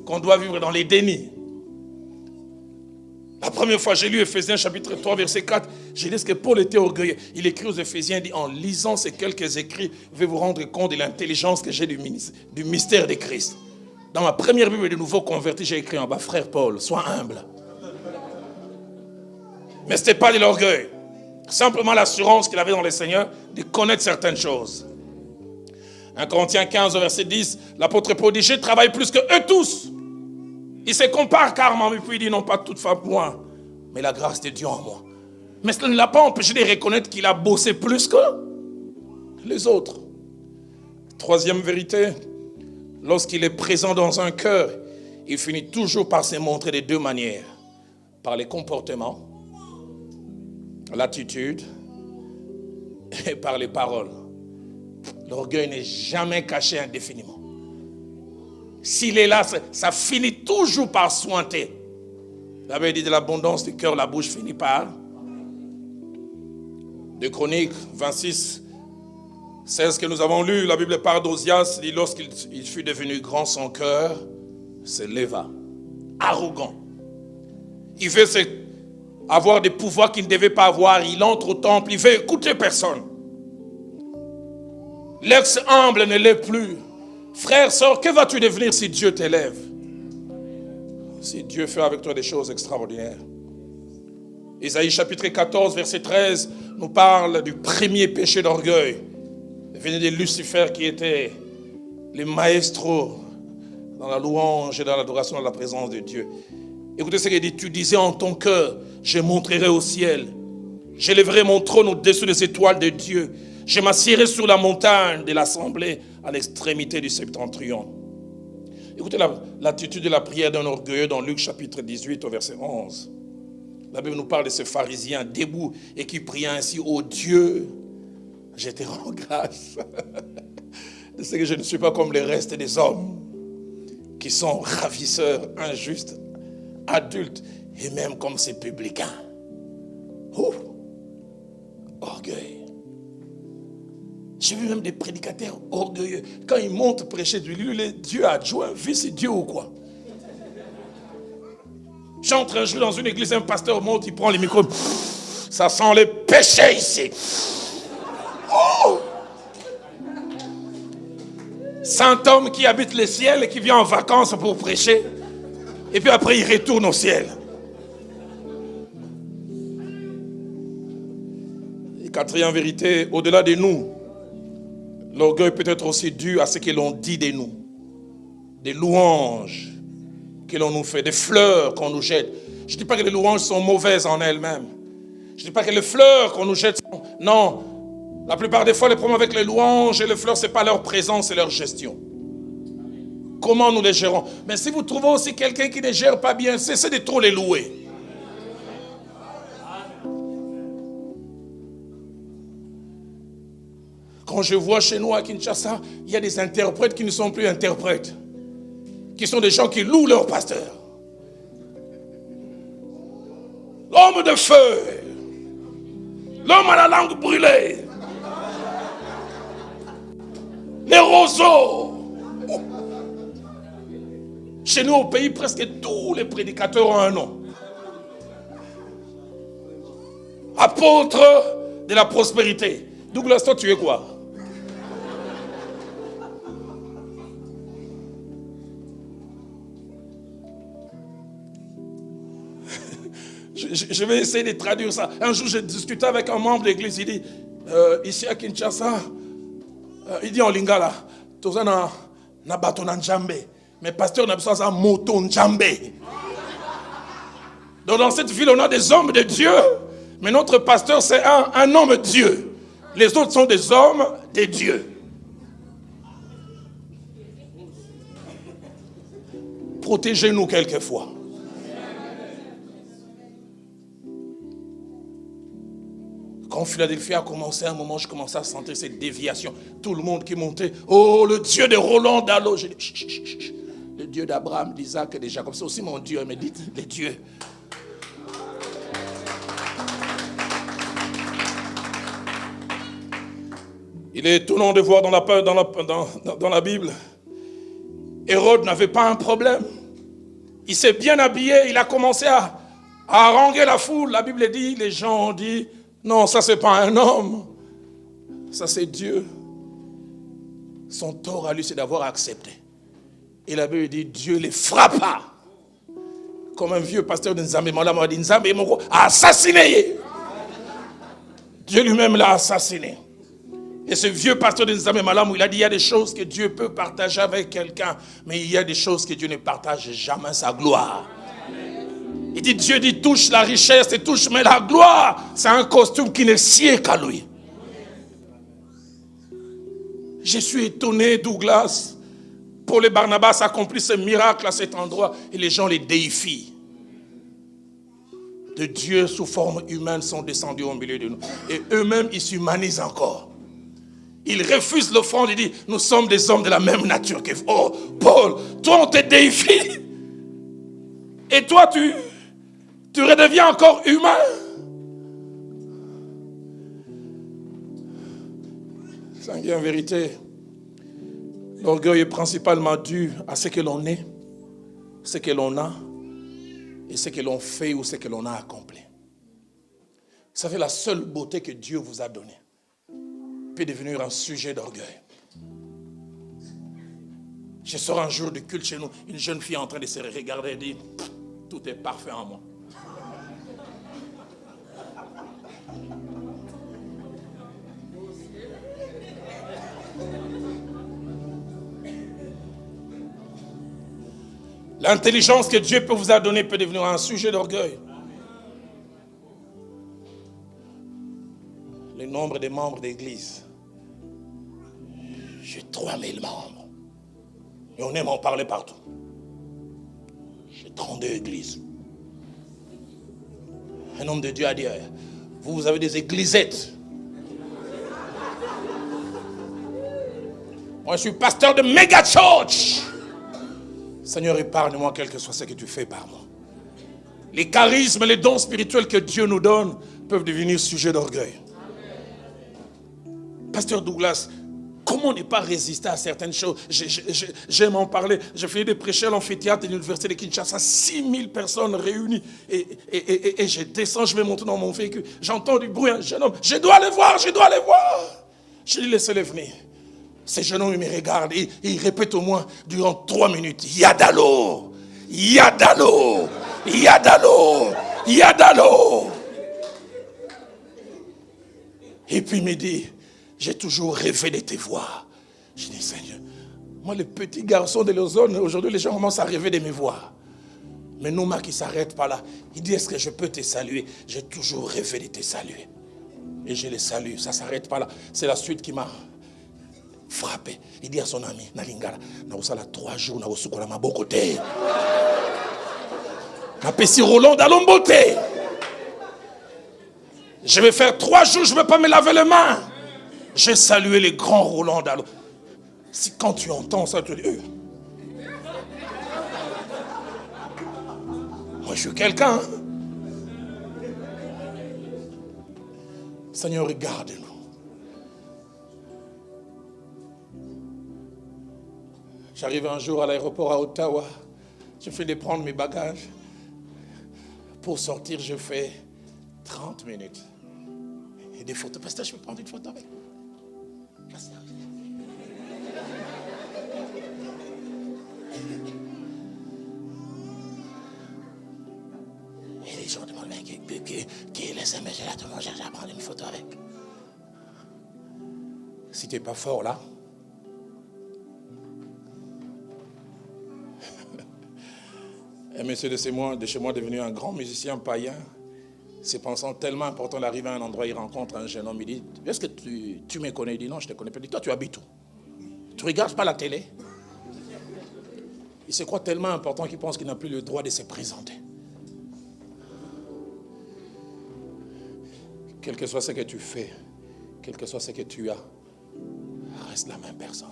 qu'on doit vivre dans les dénis. La première fois, j'ai lu Ephésiens chapitre 3, verset 4, j'ai dit que Paul était orgueilleux. Il écrit aux Éphésiens, il dit, en lisant ces quelques écrits, vous vous rendre compte de l'intelligence que j'ai du mystère de Christ. Dans ma première Bible de nouveau converti, j'ai écrit en bas, frère Paul, sois humble. Mais ce n'était pas de l'orgueil. Simplement l'assurance qu'il avait dans le Seigneur de connaître certaines choses. 1 Corinthiens 15, verset 10, l'apôtre Paul dit, je travaille plus que eux tous. Il se compare carrément, et puis il dit, non pas toutefois moi, mais la grâce de Dieu en moi. Mais cela ne l'a pas empêché de reconnaître qu'il a bossé plus que les autres. Troisième vérité, lorsqu'il est présent dans un cœur, il finit toujours par se montrer de deux manières. Par les comportements, l'attitude et par les paroles. L'orgueil n'est jamais caché indéfiniment. S'il est là, ça finit toujours par sointer. La Bible dit de l'abondance du cœur, la bouche finit par. 2 Chroniques 26, 16 que nous avons lu, la Bible parle d'Ozias, dit lorsqu'il fut devenu grand, son cœur se leva, arrogant. Il veut avoir des pouvoirs qu'il ne devait pas avoir, il entre au temple, il veut écouter personne. L'ex humble ne l'est plus. Frère, sœur, que vas-tu devenir si Dieu t'élève? Si Dieu fait avec toi des choses extraordinaires. Isaïe chapitre 14, verset 13, nous parle du premier péché d'orgueil. Il venait de Lucifer qui était le maestro dans la louange et dans l'adoration de la présence de Dieu. Écoutez ce qu'il dit, tu disais en ton cœur, je monterai au ciel. J'élèverai mon trône au-dessus des étoiles de Dieu. Je m'assierai sur la montagne de l'assemblée à l'extrémité du septentrion. Écoutez l'attitude de la prière d'un orgueilleux dans Luc chapitre 18 au verset 11. La Bible nous parle de ce pharisien debout et qui priait ainsi, ô Dieu, je te rends grâce de ce que je ne suis pas comme le reste des hommes qui sont ravisseurs, injustes, adultes et même comme ces publicains. Orgueil. J'ai vu même des prédicateurs orgueilleux. Quand ils montent prêcher du lieu, Dieu adjoint, vice-dieu ou quoi? J'entre un jour dans une église, un pasteur monte, il prend les micros. Ça sent le péché ici. Oh! Saint homme qui habite le ciel et qui vient en vacances pour prêcher. Et puis après, il retourne au ciel. Et quatrième vérité, au-delà de nous, l'orgueil peut être aussi dû à ce que l'on dit de nous. Des louanges que l'on nous fait, des fleurs qu'on nous jette. Je ne dis pas que les louanges sont mauvaises en elles-mêmes. Je ne dis pas que les fleurs qu'on nous jette sont... Non. La plupart des fois, le problème avec les louanges et les fleurs, ce n'est pas leur présence, c'est leur gestion. Comment nous les gérons? Mais si vous trouvez aussi quelqu'un qui ne gère pas bien, cessez de trop les louer. Quand je vois chez nous à Kinshasa, il y a des interprètes qui ne sont plus interprètes, qui sont des gens qui louent leur pasteur. L'homme de feu, l'homme à la langue brûlée, les roseaux. Chez nous au pays, presque tous les prédicateurs ont un nom. Apôtre de la prospérité. Douglas, toi tu es quoi? Je vais essayer de traduire ça. Un jour, j'ai discuté avec un membre de l'église. Il dit, ici à Kinshasa, il dit en lingala, toza na bato na njambe. Mais pasteur n'a besoin de moto njambe. Donc dans cette ville, on a des hommes de Dieu. Mais notre pasteur, c'est un homme Dieu. Les autres sont des hommes de Dieu. protégez-nous quelquefois. Quand Philadelphie a commencé, à un moment, je commençais à sentir cette déviation. Tout le monde qui montait. Oh, le Dieu de Roland Dallot. J'ai dit, chut, chut, chut, chut. Le Dieu d'Abraham, d'Isaac et de Jacob. C'est aussi mon Dieu. Mais dites, les dieux. Il est étonnant de voir dans la Bible, Hérode n'avait pas un problème. Il s'est bien habillé. Il a commencé à haranguer la foule. La Bible dit, les gens ont dit, non, ça c'est pas un homme, ça c'est Dieu. Son tort à lui, c'est d'avoir accepté. Et la Bible dit, Dieu les frappa. Comme un vieux pasteur de Nzambe Malam a dit, Nzambe Moko a assassiné. Dieu lui-même l'a assassiné. Et ce vieux pasteur de Nzambe Malam, il a dit, il y a des choses que Dieu peut partager avec quelqu'un, mais il y a des choses que Dieu ne partage jamais, sa gloire. Il dit, Dieu dit, touche la richesse et touche, mais la gloire, c'est un costume qui ne sied qu'à lui. Je suis étonné, Douglas. Paul et Barnabas accomplissent ce miracle à cet endroit et les gens les déifient. De Dieu sous forme humaine sont descendus au milieu de nous. Et eux-mêmes, ils s'humanisent encore. Ils refusent l'offrande et disent, nous sommes des hommes de la même nature que vous. Oh, Paul, toi on te déifie. Et toi tu redeviens encore humain. C'est en vérité, l'orgueil est principalement dû à ce que l'on est, ce que l'on a, et ce que l'on fait ou ce que l'on a accompli. Ça fait la seule beauté que Dieu vous a donnée peut devenir un sujet d'orgueil. Je sors un jour du culte chez nous, une jeune fille en train de se regarder et dire, tout est parfait en moi. L'intelligence que Dieu peut vous a donnée peut devenir un sujet d'orgueil. Le nombre des membres d'église. J'ai 3000 membres. Et on aime en parler partout. J'ai 32 églises. Un homme de Dieu a dit, vous avez des églisettes. Moi, je suis pasteur de méga church. Seigneur, épargne-moi quel que soit ce que tu fais par moi. Les charismes, les dons spirituels que Dieu nous donne peuvent devenir sujet d'orgueil. Pasteur Douglas, comment ne pas résister à certaines choses? J'aime en parler. J'ai fait des prêches à l'amphithéâtre de l'université de Kinshasa, 6000 personnes réunies. Et je descends, je vais monter dans mon véhicule. J'entends du bruit, un jeune homme. Je dois aller voir, je dois aller voir. Je lui laisse venir. Ce jeune homme, il me regarde et il répète au moins durant 3 minutes. Yadalo, Yadalo, Yadalo, Yadalo. Et puis il me dit, j'ai toujours rêvé de te voir. Je dis, Seigneur, moi le petit garçon de l'ozone, aujourd'hui les gens commencent à rêver de me voir. Mais Nouma qui ne s'arrête pas là, il dit, est-ce que je peux te saluer? J'ai toujours rêvé de te saluer. Et je le salue, ça ne s'arrête pas là. C'est la suite qui m'a frappé. Il dit à son ami, Nalingala, Naosala 3 jours, Naosukola Mabokote. Napesi Roland Dalombote. Je vais faire 3 jours, je ne vais pas me laver les mains. J'ai salué les grands Roland Dallot. Si quand tu entends ça, tu dis, moi je suis quelqu'un. Seigneur, regarde-nous. J'arrive un jour à l'aéroport à Ottawa. Je fais de prendre mes bagages. Pour sortir, je fais 30 minutes. Et des photos. Pasteur, je peux prendre une photo avec vous? Et les gens demandent, mais qui est laissé monsieur là? Tout le monde cherche à prendre une photo avec. Si tu n'es pas fort là, un monsieur de chez moi devenu un grand musicien païen, se pensant tellement important d'arriver à un endroit, il rencontre un jeune homme, il dit, est-ce que tu me connais? Il dit, non, je ne te connais pas. Il dit, toi, tu habites où? Tu ne regardes pas la télé? Il se croit tellement important qu'il pense qu'il n'a plus le droit de se présenter. Quel que soit ce que tu fais, quel que soit ce que tu as, reste la même personne.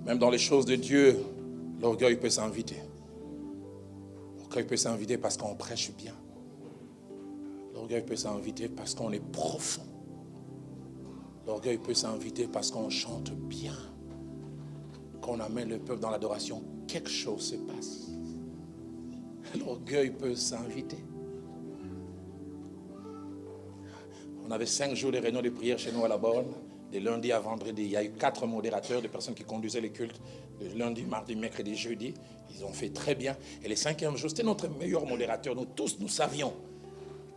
Même dans les choses de Dieu, l'orgueil peut s'inviter. L'orgueil peut s'inviter parce qu'on prêche bien. L'orgueil peut s'inviter parce qu'on est profond. L'orgueil peut s'inviter parce qu'on chante bien. Qu'on amène le peuple dans l'adoration, quelque chose se passe. L'orgueil peut s'inviter. On avait 5 jours de réunion de prière chez nous à la borne, de lundi à vendredi. Il y a eu 4 modérateurs, de personnes qui conduisaient les cultes, de lundi, mardi, mercredi, jeudi. Ils ont fait très bien. Et le 5e jour, c'était notre meilleur modérateur. Nous tous, nous savions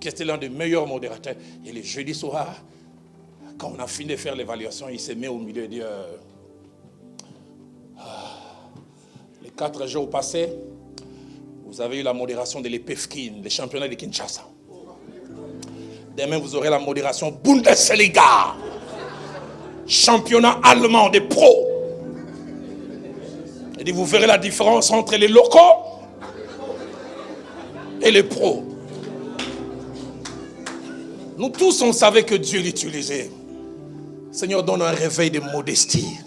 que c'était l'un des meilleurs modérateurs. Et le jeudi soir, quand on a fini de faire l'évaluation, il s'est mis au milieu et dit les 4 jours passés, vous avez eu la modération de l'EPFKIN, les championnats de Kinshasa. Demain, vous aurez la modération Bundesliga, championnat allemand des pros. Il dit, vous verrez la différence entre les locaux et les pros. Nous tous, on savait que Dieu l'utilisait. Seigneur, donne un réveil de modestie.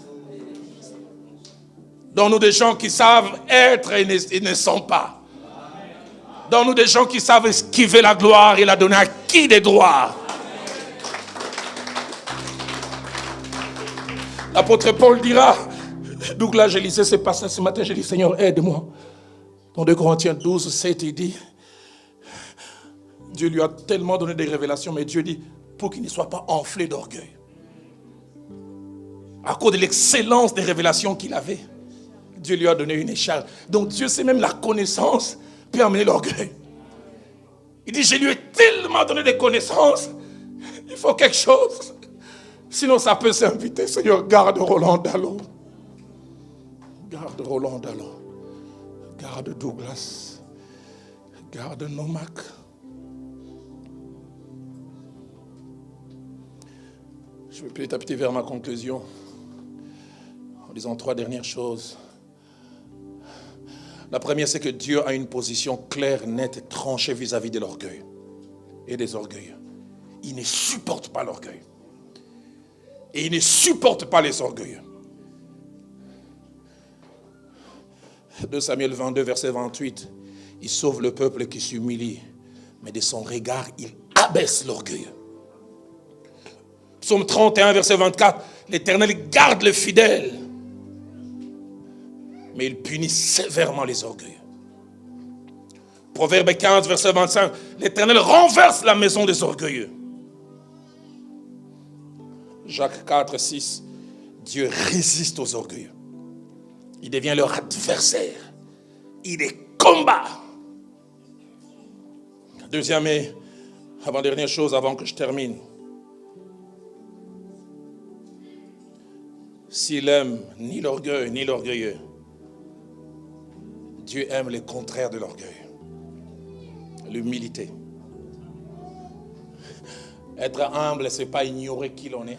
Donne-nous des gens qui savent être et ne sont pas. Donne-nous des gens qui savent esquiver la gloire et la donner à qui des droits. L'apôtre Paul dira, donc là je lisais ce passage ce matin, j'ai dit, Seigneur, aide-moi. Dans 2 Corinthiens 12, 7, il dit, Dieu lui a tellement donné des révélations, mais Dieu dit, pour qu'il ne soit pas enflé d'orgueil. À cause de l'excellence des révélations qu'il avait, Dieu lui a donné une écharpe. Donc Dieu sait même la connaissance peut amener l'orgueil. Il dit, je lui ai tellement donné des connaissances, il faut quelque chose. Sinon ça peut s'inviter. Seigneur, garde Roland Dallon. Garde Roland Dallon. Garde Douglas. Garde Nomak. Je vais petit à petit vers ma conclusion en disant 3 dernières choses. La première, c'est que Dieu a une position claire, nette et tranchée vis-à-vis de l'orgueil et des orgueilleux. Il ne supporte pas l'orgueil. Et il ne supporte pas les orgueilleux. 2 Samuel 22, verset 28. Il sauve le peuple qui s'humilie, mais de son regard, il abaisse l'orgueilleux. Psaume 31, verset 24. L'Éternel garde le fidèle, mais il punit sévèrement les orgueilleux. Proverbe 15, verset 25. L'Éternel renverse la maison des orgueilleux. Jacques 4, 6. Dieu résiste aux orgueilleux. Il devient leur adversaire. Il les combat. Deuxième et avant-dernière chose, avant que je termine. S'il aime ni l'orgueil ni l'orgueilleux, Dieu aime le contraire de l'orgueil. L'humilité. Être humble, ce n'est pas ignorer qui l'on est.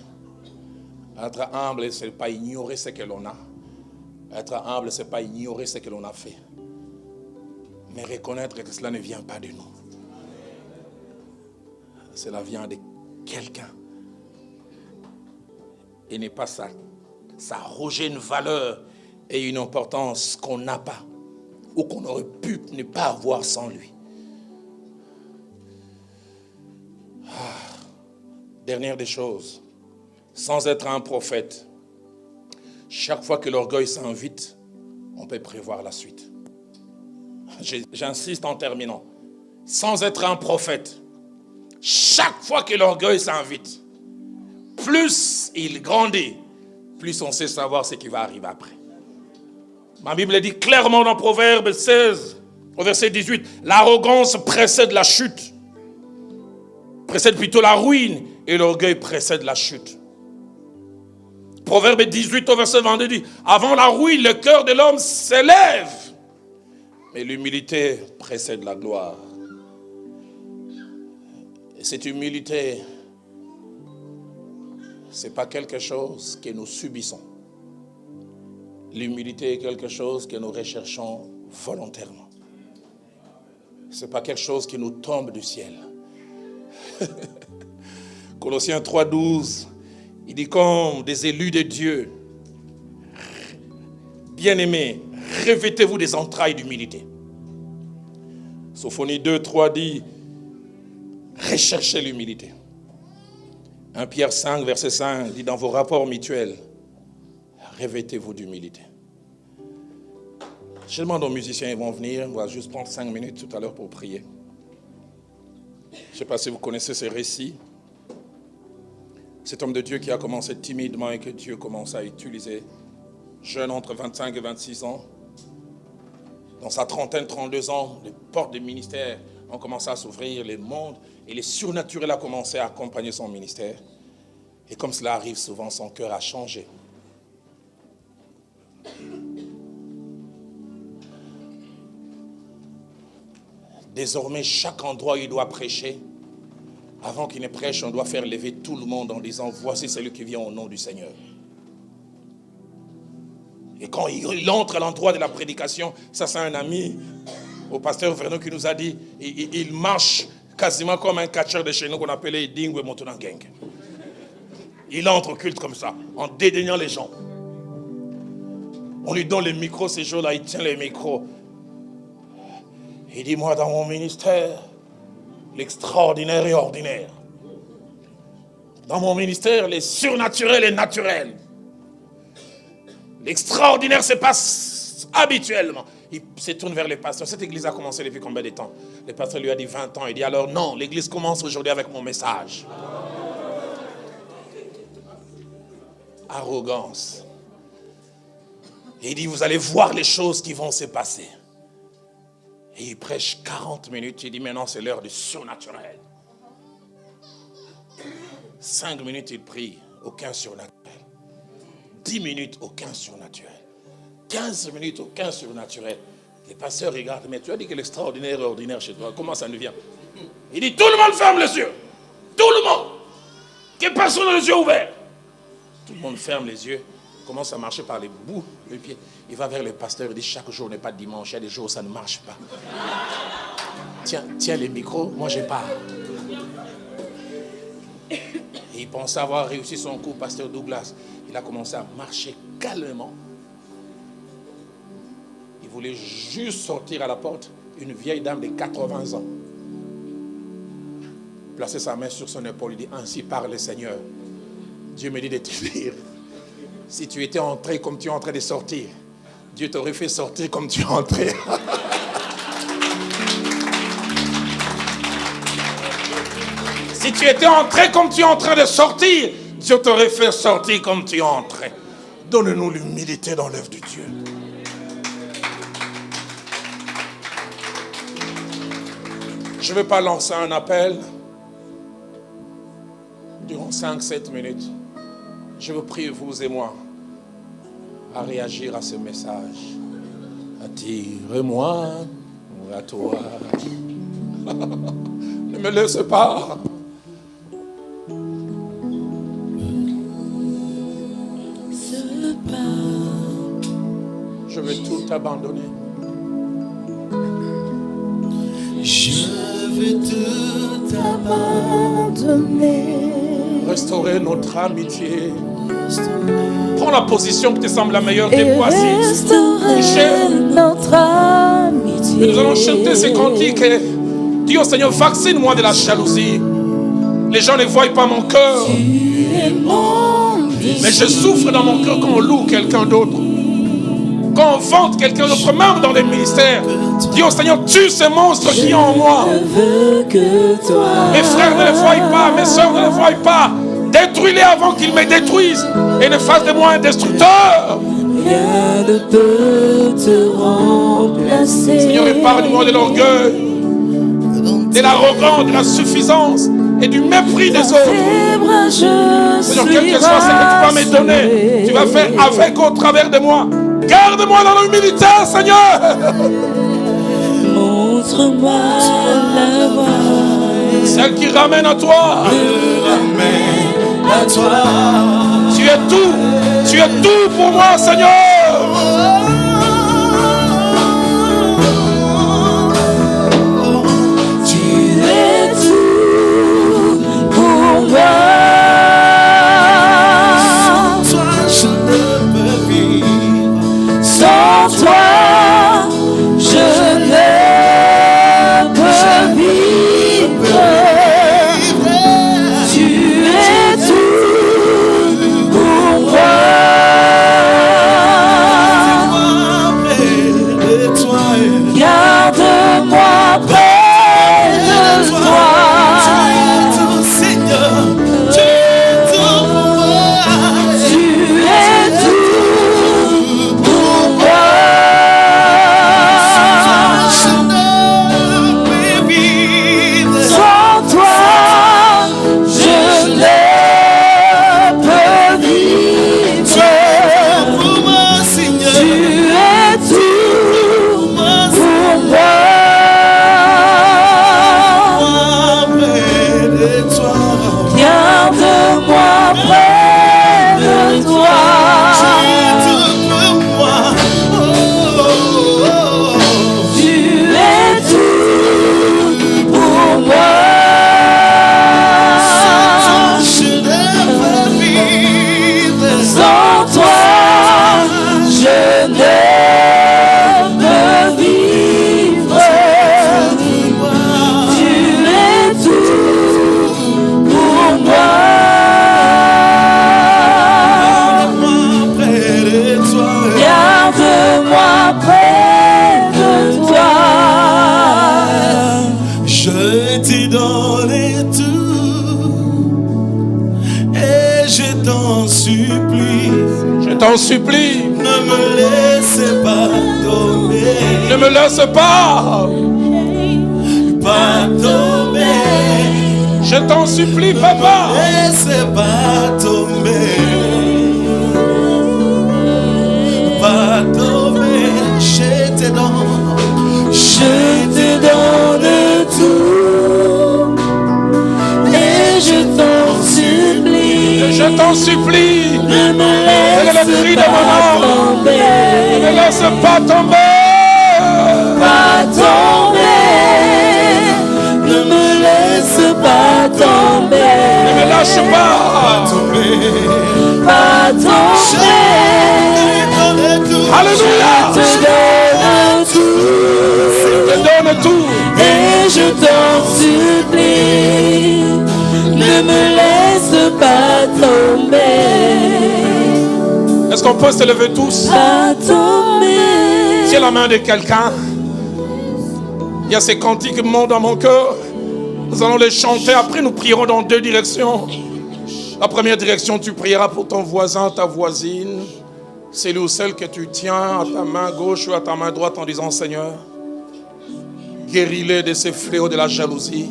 Être humble, ce n'est pas ignorer ce que l'on a. Être humble, ce n'est pas ignorer ce que l'on a fait. Mais reconnaître que cela ne vient pas de nous. Cela vient de quelqu'un. Et n'est pas ça. Ça arroger une valeur et une importance qu'on n'a pas. Ou qu'on aurait pu ne pas avoir sans lui. Dernière des choses. Sans être un prophète, chaque fois que l'orgueil s'invite, on peut prévoir la suite. J'insiste en terminant. Sans être un prophète, chaque fois que l'orgueil s'invite, plus il grandit, plus on sait savoir ce qui va arriver après. Ma Bible dit clairement dans Proverbe 16, au verset 18, l'arrogance précède la chute, précède plutôt la ruine, et l'orgueil précède la chute. Proverbe 18 au verset 22 dit, avant la ruine, le cœur de l'homme s'élève, mais l'humilité précède la gloire. Et cette humilité, ce n'est pas quelque chose que nous subissons. L'humilité est quelque chose que nous recherchons volontairement. Ce n'est pas quelque chose qui nous tombe du ciel. Colossiens 3,12, il dit comme des élus de Dieu, bien-aimés, revêtez-vous des entrailles d'humilité. Sophonie 2,3 dit, recherchez l'humilité. 1 Pierre 5, verset 5 dit, dans vos rapports mutuels, revêtez-vous d'humilité. Je demande aux musiciens, ils vont venir, on va juste prendre 5 minutes tout à l'heure pour prier. Je ne sais pas si vous connaissez ce récit. Cet homme de Dieu qui a commencé timidement et que Dieu commence à utiliser, jeune entre 25 et 26 ans. Dans sa trentaine, 32 ans, les portes du ministère ont commencé à s'ouvrir, le monde et les surnaturels a commencé à accompagner son ministère. Et comme cela arrive souvent, son cœur a changé. Désormais, chaque endroit où il doit prêcher, avant qu'il ne prêche, on doit faire lever tout le monde en disant, voici celui qui vient au nom du Seigneur. Et quand il entre à l'endroit de la prédication, ça c'est un ami au pasteur Vernon qui nous a dit, il marche quasiment comme un catcheur de chez nous qu'on appelait Dingwe Motonangeng. Il entre au culte comme ça, en dédaignant les gens. On lui donne le micro ces jours-là, il tient le micro. Il dit, moi dans mon ministère, l'extraordinaire et ordinaire. Dans mon ministère, les surnaturels et naturels. L'extraordinaire se passe habituellement. Il se tourne vers les pasteurs. Cette église a commencé depuis combien de temps? Le pasteur lui a dit 20 ans. Il dit alors non, l'église commence aujourd'hui avec mon message. Arrogance. Et il dit vous allez voir les choses qui vont se passer. Et il prêche 40 minutes. Il dit maintenant c'est l'heure du surnaturel. 5 minutes il prie, aucun surnaturel. 10 minutes, aucun surnaturel. 15 minutes, aucun surnaturel. Les pasteurs regardent, mais tu as dit que l'extraordinaire est ordinaire chez toi. Comment ça nous vient? Il dit, tout le monde ferme les yeux. Tout le monde. Que personne n'a les yeux ouverts. Tout le monde ferme les yeux. Commence à marcher par les bouts, les pieds. Il va vers le pasteur, il dit, chaque jour n'est pas dimanche. Il y a des jours où ça ne marche pas. Tiens les micros, moi je pars. Et il pensait avoir réussi son coup, pasteur Douglas. Il a commencé à marcher calmement. Il voulait juste sortir à la porte. Une vieille dame de 80 ans. Placer sa main sur son épaule. Il dit, ainsi parle le Seigneur. Dieu me dit de te dire, si tu étais entré comme tu es en train de sortir, Dieu t'aurait fait sortir comme tu es entré. Si tu étais entré comme tu es en train de sortir, Dieu t'aurait fait sortir comme tu es entré. Donne-nous l'humilité dans l'œuvre de Dieu. Je ne vais pas lancer un appel durant 5-7 minutes. Je vous prie, vous et moi, à réagir à ce message. Attire-moi à toi. Ne me laisse pas. Je vais tout abandonner. Je vais tout abandonner. Restaurer notre amitié. Prends la position qui te semble la meilleure des fois assise. Restaurer notre amitié. Et nous allons chanter ces cantiques. Dis au Seigneur, vaccine-moi de la jalousie. Les gens ne voient pas mon cœur. Mais je souffre dans mon cœur quand on loue quelqu'un d'autre. Quand on vante quelqu'un d'autre, même dans les ministères. Dis au Seigneur, tue ces monstres qui sont en moi. Mes frères ne les voient pas, mes soeurs ne les voient pas. Détruis-les avant qu'ils me détruisent et ne fassent de moi un destructeur. Rien ne peut te remplacer. Seigneur, épargne-moi de l'orgueil, de l'arrogance, de la suffisance et du mépris des autres. Seigneur, quel que soit ce que tu vas me donner, tu vas faire avec au travers de moi. Garde-moi dans l'humilité, Seigneur. Montre-moi la voie. Celle qui ramène à toi. À toi. Tu es tout pour moi, Seigneur. peux vivre. Tu es tout pour moi. Garde-moi près de toi. Je t'ai donné tout et je t'en supplie. Je t'en supplie. Ne me laisse pas tomber. Ne me laisse pas. Pas tomber. Je t'en supplie, papa. Ne me laisse pas tomber. Pas tomber. Je te donne tout et je t'en supplie. Je t'en supplie. Ne me laisse pas tomber. Ne me laisse pas tomber. Pas tomber. Ne me laisse pas tomber. Ne me lâche pas. Pas tomber. Alléluia. Je te donne tout. Et je t'en supplie, ne me laisse pas tomber. Est-ce qu'on peut se lever tous? Pas tomber. Tiens la main de quelqu'un. Il y a ces cantiques qui montent dans mon cœur. Nous allons les chanter. Après, nous prierons dans deux directions. La première direction, tu prieras pour ton voisin, ta voisine. C'est lui ou celle que tu tiens à ta main gauche ou à ta main droite en disant: Seigneur, guéris-les de ces fléaux de la jalousie.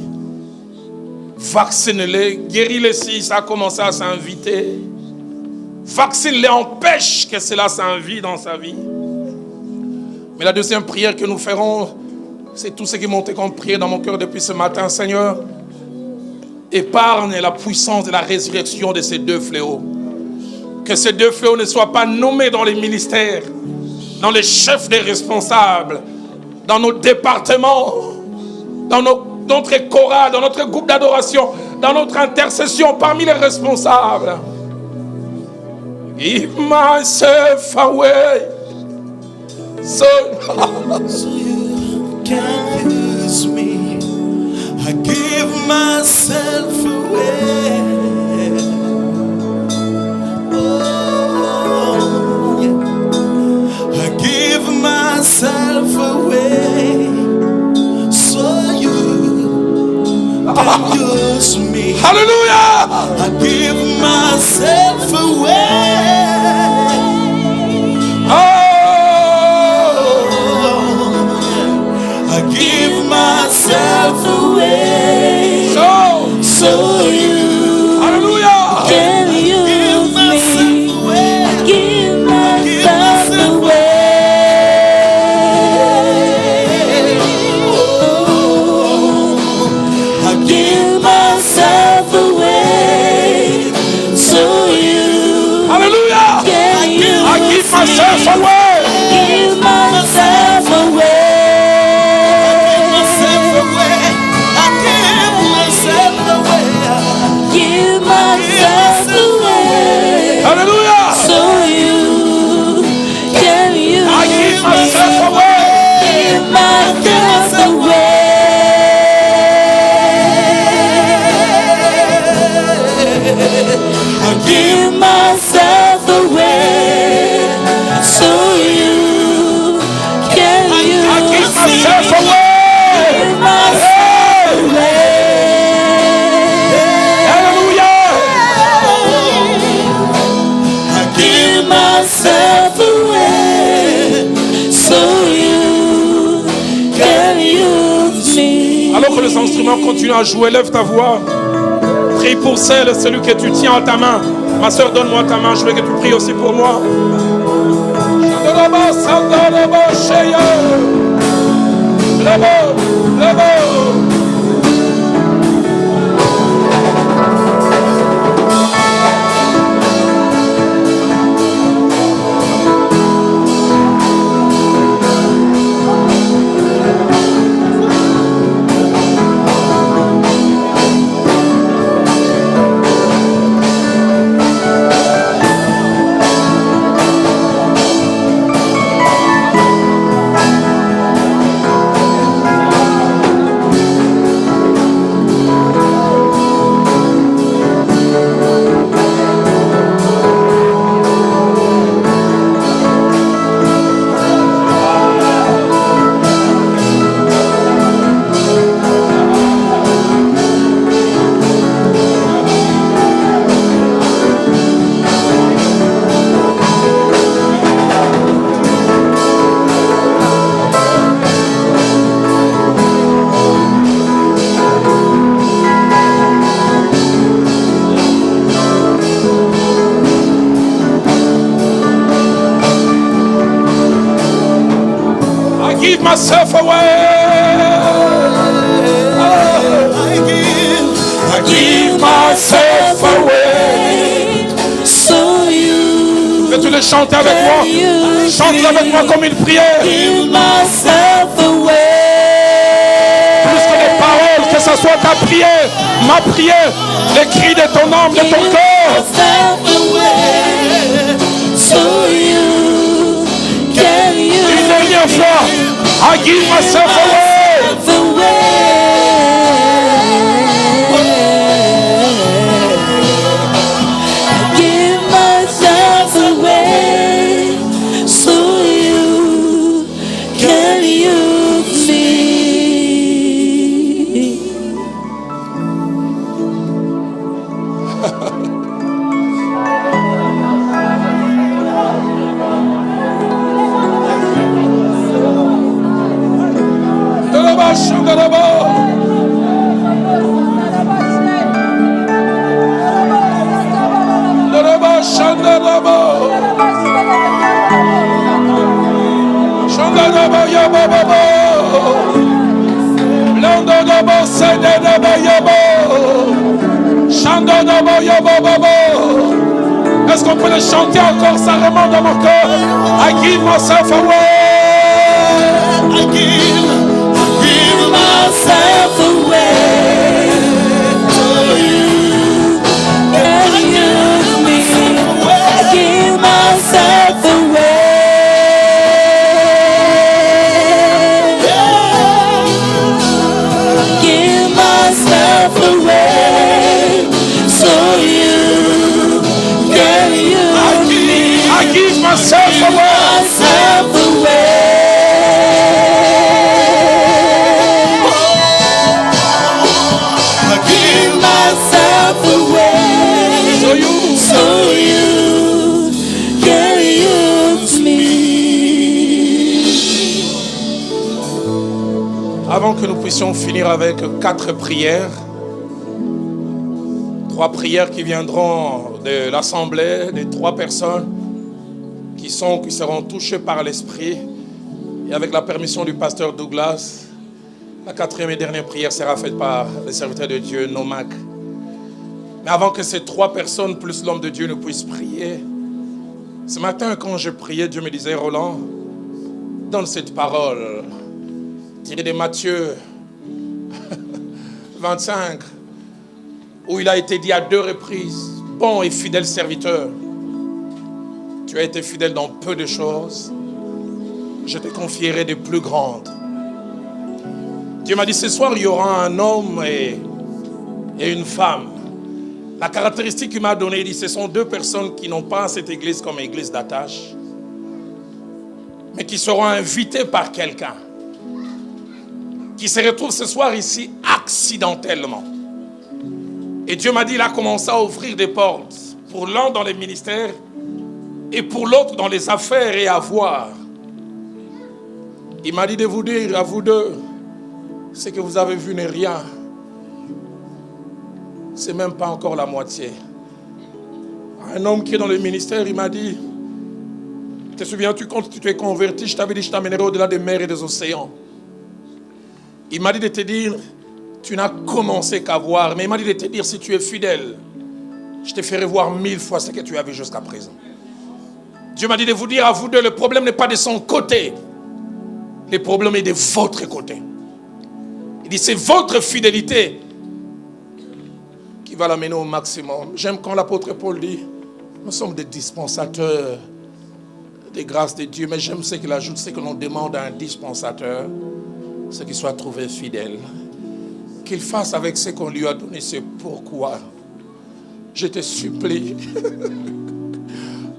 Vaccine-les, guéris-les si ça a commencé à s'inviter. Vaccine-les, empêche que cela s'invite dans sa vie. Mais la deuxième prière que nous ferons, c'est tout ce qui est monté comme prière dans mon cœur depuis ce matin. Seigneur, épargne la puissance de la résurrection de ces deux fléaux. Que ces deux fléaux ne soient pas nommés dans les ministères, dans les chefs des responsables, dans nos départements, dans notre chorale, dans notre groupe d'adoration, dans notre intercession parmi les responsables. Give myself away so you can use me. I give myself away. Oh, yeah. I give myself away so you can use me. Hallelujah! I give myself away. Oh, I give myself away. So you hallelujah! Can use me? Give myself away. I give Myself away. So you Hallelujah! can use I give myself me. away. Give myself away. Give myself away. Hallelujah! So you can use I give myself me. away. Give myself away. I Give myself away. So you can I use give me. myself away. Give myself away. Hallelujah! Give myself away. So you can use me. Alors que les instruments continuent à jouer, lève ta voix. Prie pour celle et celui que tu tiens à ta main. Ma soeur, donne-moi ta main. Je veux que tu pries aussi pour moi. give myself away. I give myself away. So you Peux-tu le chanter avec moi? Chante avec moi comme une prière. give myself away. Plus que les paroles, que ce soit ta prière, ma prière, les cris de ton âme, de ton corps. Myself away. So you can Une dernière fois, I give myself away. Give myself away so you can use me. Est-ce qu'on peut le chanter encore? Ça remonte dans mon cœur. I give myself away. I give Myself away so you can use me. I give myself away. Give myself away so you can use me. I give myself away. Myself away. Myself away So you can use me. Avant que nous puissions finir avec 4 prières, 3 prières qui viendront de l'assemblée, des 3 personnes qui seront touchées par l'Esprit, et avec la permission du pasteur Douglas, la 4e et dernière prière sera faite par le serviteur de Dieu, Nomak. Mais avant que ces 3 personnes, plus l'homme de Dieu, ne puissent prier, ce matin, quand je priais, Dieu me disait, Roland, donne cette parole, tirée de Matthieu 25, où il a été dit à 2 reprises, bon et fidèle serviteur, tu as été fidèle dans peu de choses, je te confierai de plus grandes. Dieu m'a dit, ce soir, il y aura un homme et une femme. La caractéristique qu'il m'a donnée, il dit, ce sont 2 personnes qui n'ont pas cette église comme église d'attache, mais qui seront invitées par quelqu'un, qui se retrouve ce soir ici accidentellement. Et Dieu m'a dit, il a commencé à ouvrir des portes, pour l'un dans les ministères, et pour l'autre dans les affaires et avoirs. Il m'a dit de vous dire, à vous 2, ce que vous avez vu n'est rien. C'est même pas encore la moitié. Un homme qui est dans le ministère, il m'a dit, te souviens-tu quand tu t'es converti, je t'avais dit, je t'amènerai au-delà des mers et des océans. Il m'a dit de te dire, tu n'as commencé qu'à voir, mais il m'a dit de te dire, si tu es fidèle, je te ferai voir 1000 fois ce que tu as vu jusqu'à présent. Dieu m'a dit de vous dire à vous 2, le problème n'est pas de son côté, le problème est de votre côté. Il dit, c'est votre fidélité qui va l'amener au maximum. J'aime quand l'apôtre Paul dit, nous sommes des dispensateurs des grâces de Dieu, mais j'aime ce qu'il ajoute, c'est que l'on demande à un dispensateur, c'est qu'il soit trouvé fidèle, qu'il fasse avec ce qu'on lui a donné. C'est pourquoi je te supplie,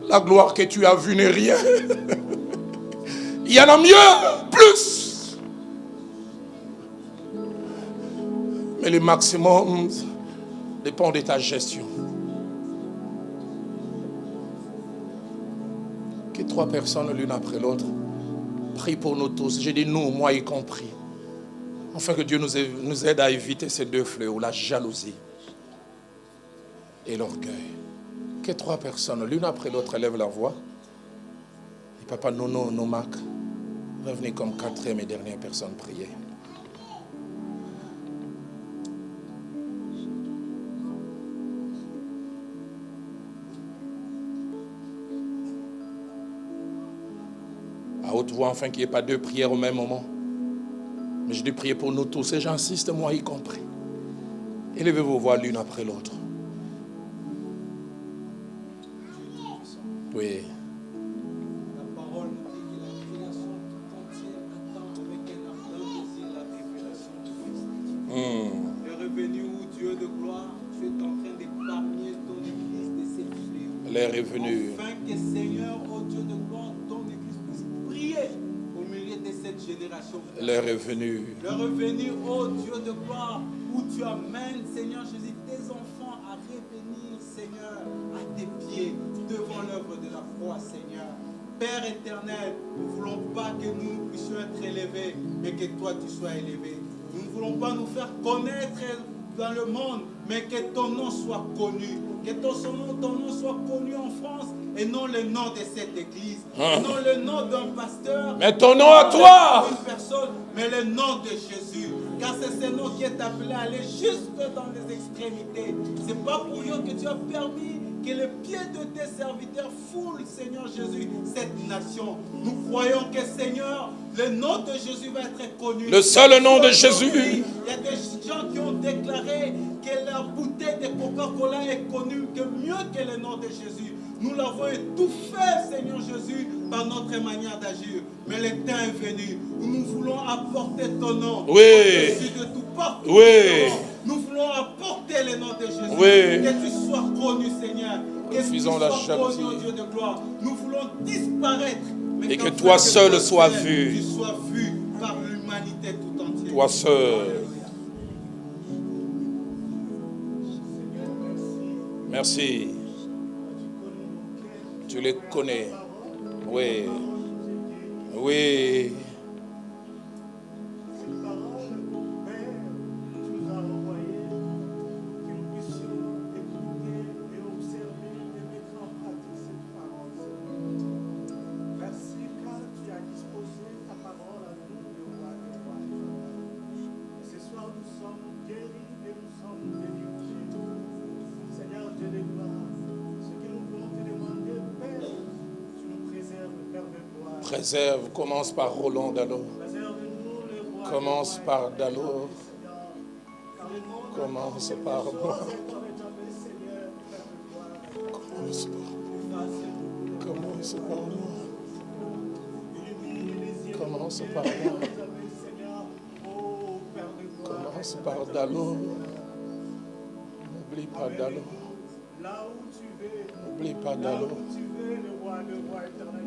la gloire que tu as vue n'est rien. Il y en a mieux, plus. Mais le maximum dépend de ta gestion. Que 3 personnes l'une après l'autre prient pour nous tous. J'ai dit nous, moi y compris. Afin que Dieu nous aide à éviter ces 2 fléaux, la jalousie et l'orgueil. Que 3 personnes l'une après l'autre élèvent leur voix. Et papa Nono, Nomak, Revenez comme quatrième et dernière personne, priez. À haute voix, afin qu'il n'y ait pas deux prières au même moment. Mais je dis prier pour nous tous, et j'insiste, moi y compris. Élevez vos voix l'une après l'autre. Oui. La parole nous dit que la création tout entière attend avec un ardent désir la révélation du Fils de Dieu. Le revenu où Dieu de gloire, tu es en train d'épargner ton église de ses fléaux. L'heure est venue. Afin que Seigneur, oh Dieu de gloire, ton église puisse briller au milieu de cette génération. L'heure est venue. Le revenu, oh Dieu de gloire, où tu amènes, Seigneur Jésus, tes enfants à revenir, Seigneur, à tes pieds, devant l'œuvre de la croix, Seigneur. Père éternel, nous ne voulons pas que nous puissions être élevés, mais que toi tu sois élevé. Nous ne voulons pas nous faire connaître dans le monde, mais que ton nom soit connu. Que ton nom soit connu en France et non le nom de cette église. Et non le nom d'un pasteur. Mais ton nom à toi. Une personne, mais le nom de Jésus. Car c'est ce nom qui est appelé à aller jusque dans les extrémités. C'est pas pour rien que tu as permis que les pieds de tes serviteurs foulent, Seigneur Jésus, cette nation. Nous croyons que, Seigneur, le nom de Jésus va être connu. Le seul nom de Jésus. Il y a des gens qui ont déclaré que la bouteille de Coca-Cola est connue que mieux que le nom de Jésus. Nous l'avons étouffé, Seigneur Jésus, par notre manière d'agir. Mais le temps est venu où nous voulons apporter ton nom. Oui. Au-dessus de tout, partout. Oui. Nous voulons apporter le nom de Jésus. Oui. Que tu sois connu, Seigneur. Que tu Refusons la sois connu, jalousie. oh Dieu de gloire. Nous voulons disparaître. Mais Et que qu'enfin toi seul toi sois seul, vu. Tu sois vu par l'humanité tout entière. Toi seul. Merci. Tu les connais. Oui. Oui. Préserve, commence par Roland Dallot. Commence par Dallot. Commence par moi. Commence par moi. Commence par moi. Commence par Dallot. N'oublie pas Dallot. N'oublie pas Dallot.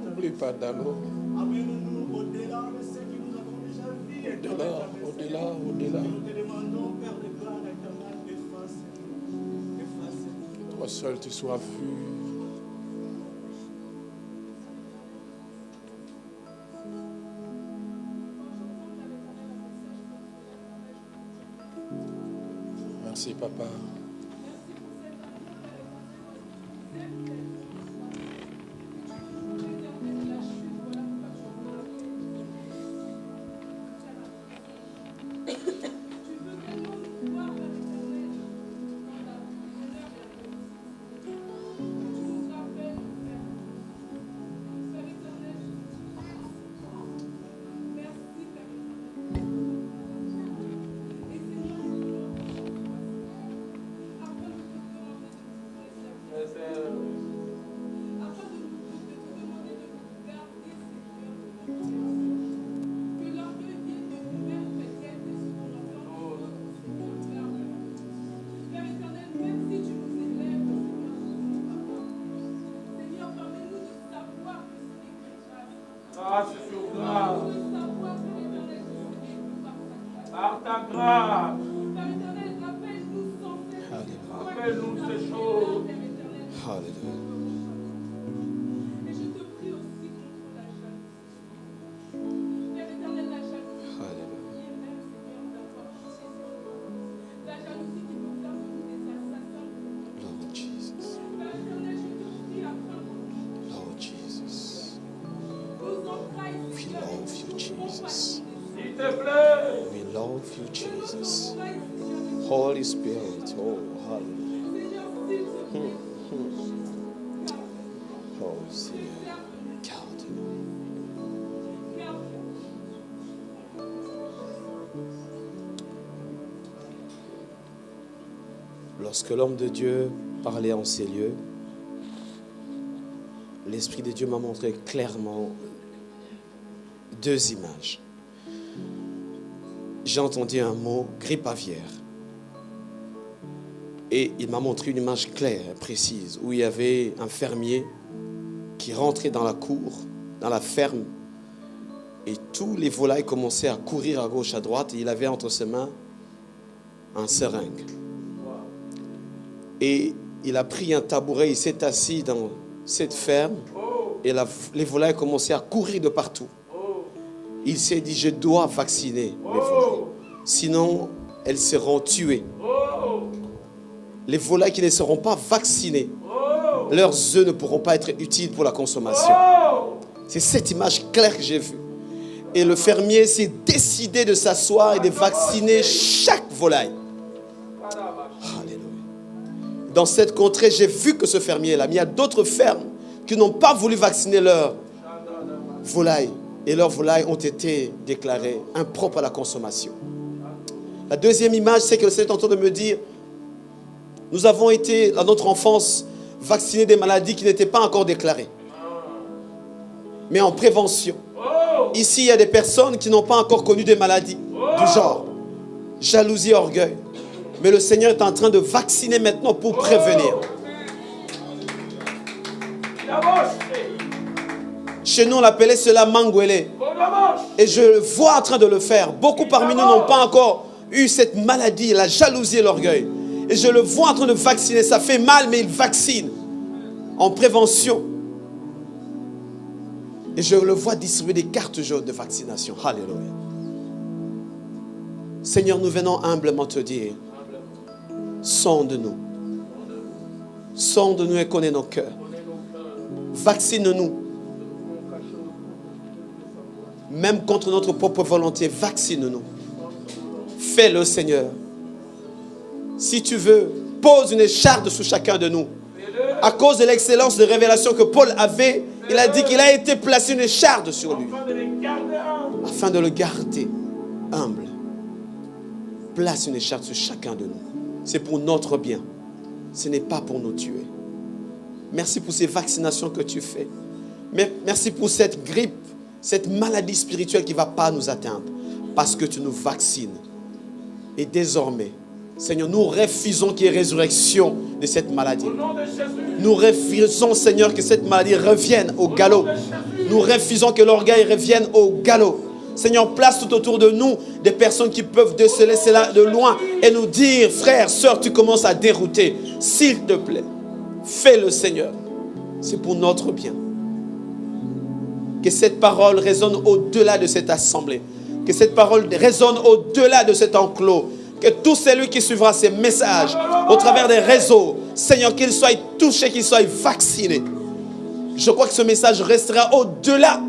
N'oublie pas Dallot. Amène-nous au-delà de ce que nous avons déjà vu. Au-delà. Nous te demandons, Père de gloire éternelle, efface-nous. Toi seul tu sois vu. Merci papa. Grâce sur grâce. Par ta grâce. Rappelle-nous ces choses. Et je te prie aussi contre la jalousie. Père éternel, la jalousie qui est même, Seigneur, d'avoir Jésus. La jalousie qui nous a fait des assassins. Père éternel, je te prie afin que nos entrailles, Seigneur, you, Jesus. Holy Spirit. Oh, hallelujah. Oh, Seigneur. Garde-nous. Lorsque l'homme de Dieu parlait en ces lieux, l'Esprit de Dieu m'a montré clairement deux images. J'ai entendu un mot, grippe aviaire. Et il m'a montré une image claire, précise, où il y avait un fermier qui rentrait dans la cour, dans la ferme, et tous les volailles commençaient à courir à gauche, à droite, et il avait entre ses mains un seringue. Et il a pris un tabouret, il s'est assis dans cette ferme, et les volailles commençaient à courir de partout. Il s'est dit, je dois vacciner les volailles, sinon elles seront tuées. Les volailles qui ne seront pas vaccinées, leurs œufs ne pourront pas être utiles pour la consommation. C'est cette image claire que j'ai vue. Et le fermier s'est décidé de s'asseoir et de vacciner chaque volaille. Alléluia. Dans cette contrée, j'ai vu que ce fermier-là, mais il y a d'autres fermes qui n'ont pas voulu vacciner leurs volailles. Et leurs volailles ont été déclarées impropres à la consommation. La deuxième image, c'est que le Seigneur est en train de me dire, nous avons été, dans notre enfance, vaccinés des maladies qui n'étaient pas encore déclarées, mais en prévention. Ici, il y a des personnes qui n'ont pas encore connu des maladies du genre jalousie, orgueil. Mais le Seigneur est en train de vacciner maintenant pour prévenir. Chez nous, on appelait cela manguele. Et je le vois en train de le faire. Beaucoup parmi nous n'ont pas encore eu cette maladie, la jalousie et l'orgueil. Et je le vois en train de vacciner. Ça fait mal, mais il vaccine en prévention. Et je le vois distribuer des cartes jaunes de vaccination. Alléluia. Seigneur, nous venons humblement te dire, sonde-nous. Sonde-nous et connais nos cœurs. Vaccine-nous. Même contre notre propre volonté, vaccine-nous. Fais-le, Seigneur. Si tu veux, pose une écharpe sous chacun de nous. À cause de l'excellence de révélation que Paul avait, il a dit qu'il a été placé une écharpe sur lui. Afin de le garder humble. Place une écharpe sur chacun de nous. C'est pour notre bien. Ce n'est pas pour nous tuer. Merci pour ces vaccinations que tu fais. Merci pour cette grippe, cette maladie spirituelle qui ne va pas nous atteindre. Parce que tu nous vaccines. Et désormais, Seigneur, nous refusons qu'il y ait résurrection de cette maladie. Nous refusons, Seigneur, que cette maladie revienne au galop. Nous refusons que l'orgueil revienne au galop. Seigneur, place tout autour de nous des personnes qui peuvent déceler cela de loin et nous dire, frère, sœur, tu commences à dérouter. S'il te plaît, fais-le, Seigneur. C'est pour notre bien. Que cette parole résonne au-delà de cette assemblée. Que cette parole résonne au-delà de cet enclos. Que tout celui qui suivra ces messages au travers des réseaux, Seigneur, qu'il soit touché, qu'il soit vacciné. Je crois que ce message restera au-delà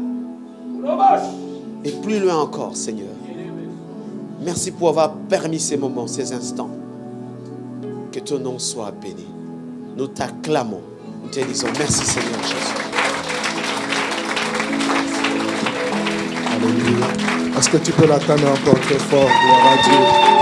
et plus loin encore, Seigneur. Merci pour avoir permis ces moments, ces instants. Que ton nom soit béni. Nous t'acclamons. Nous te disons merci, Seigneur Jésus. Alléluia. Est-ce que tu peux l'acclamer encore très fort, gloire à Dieu?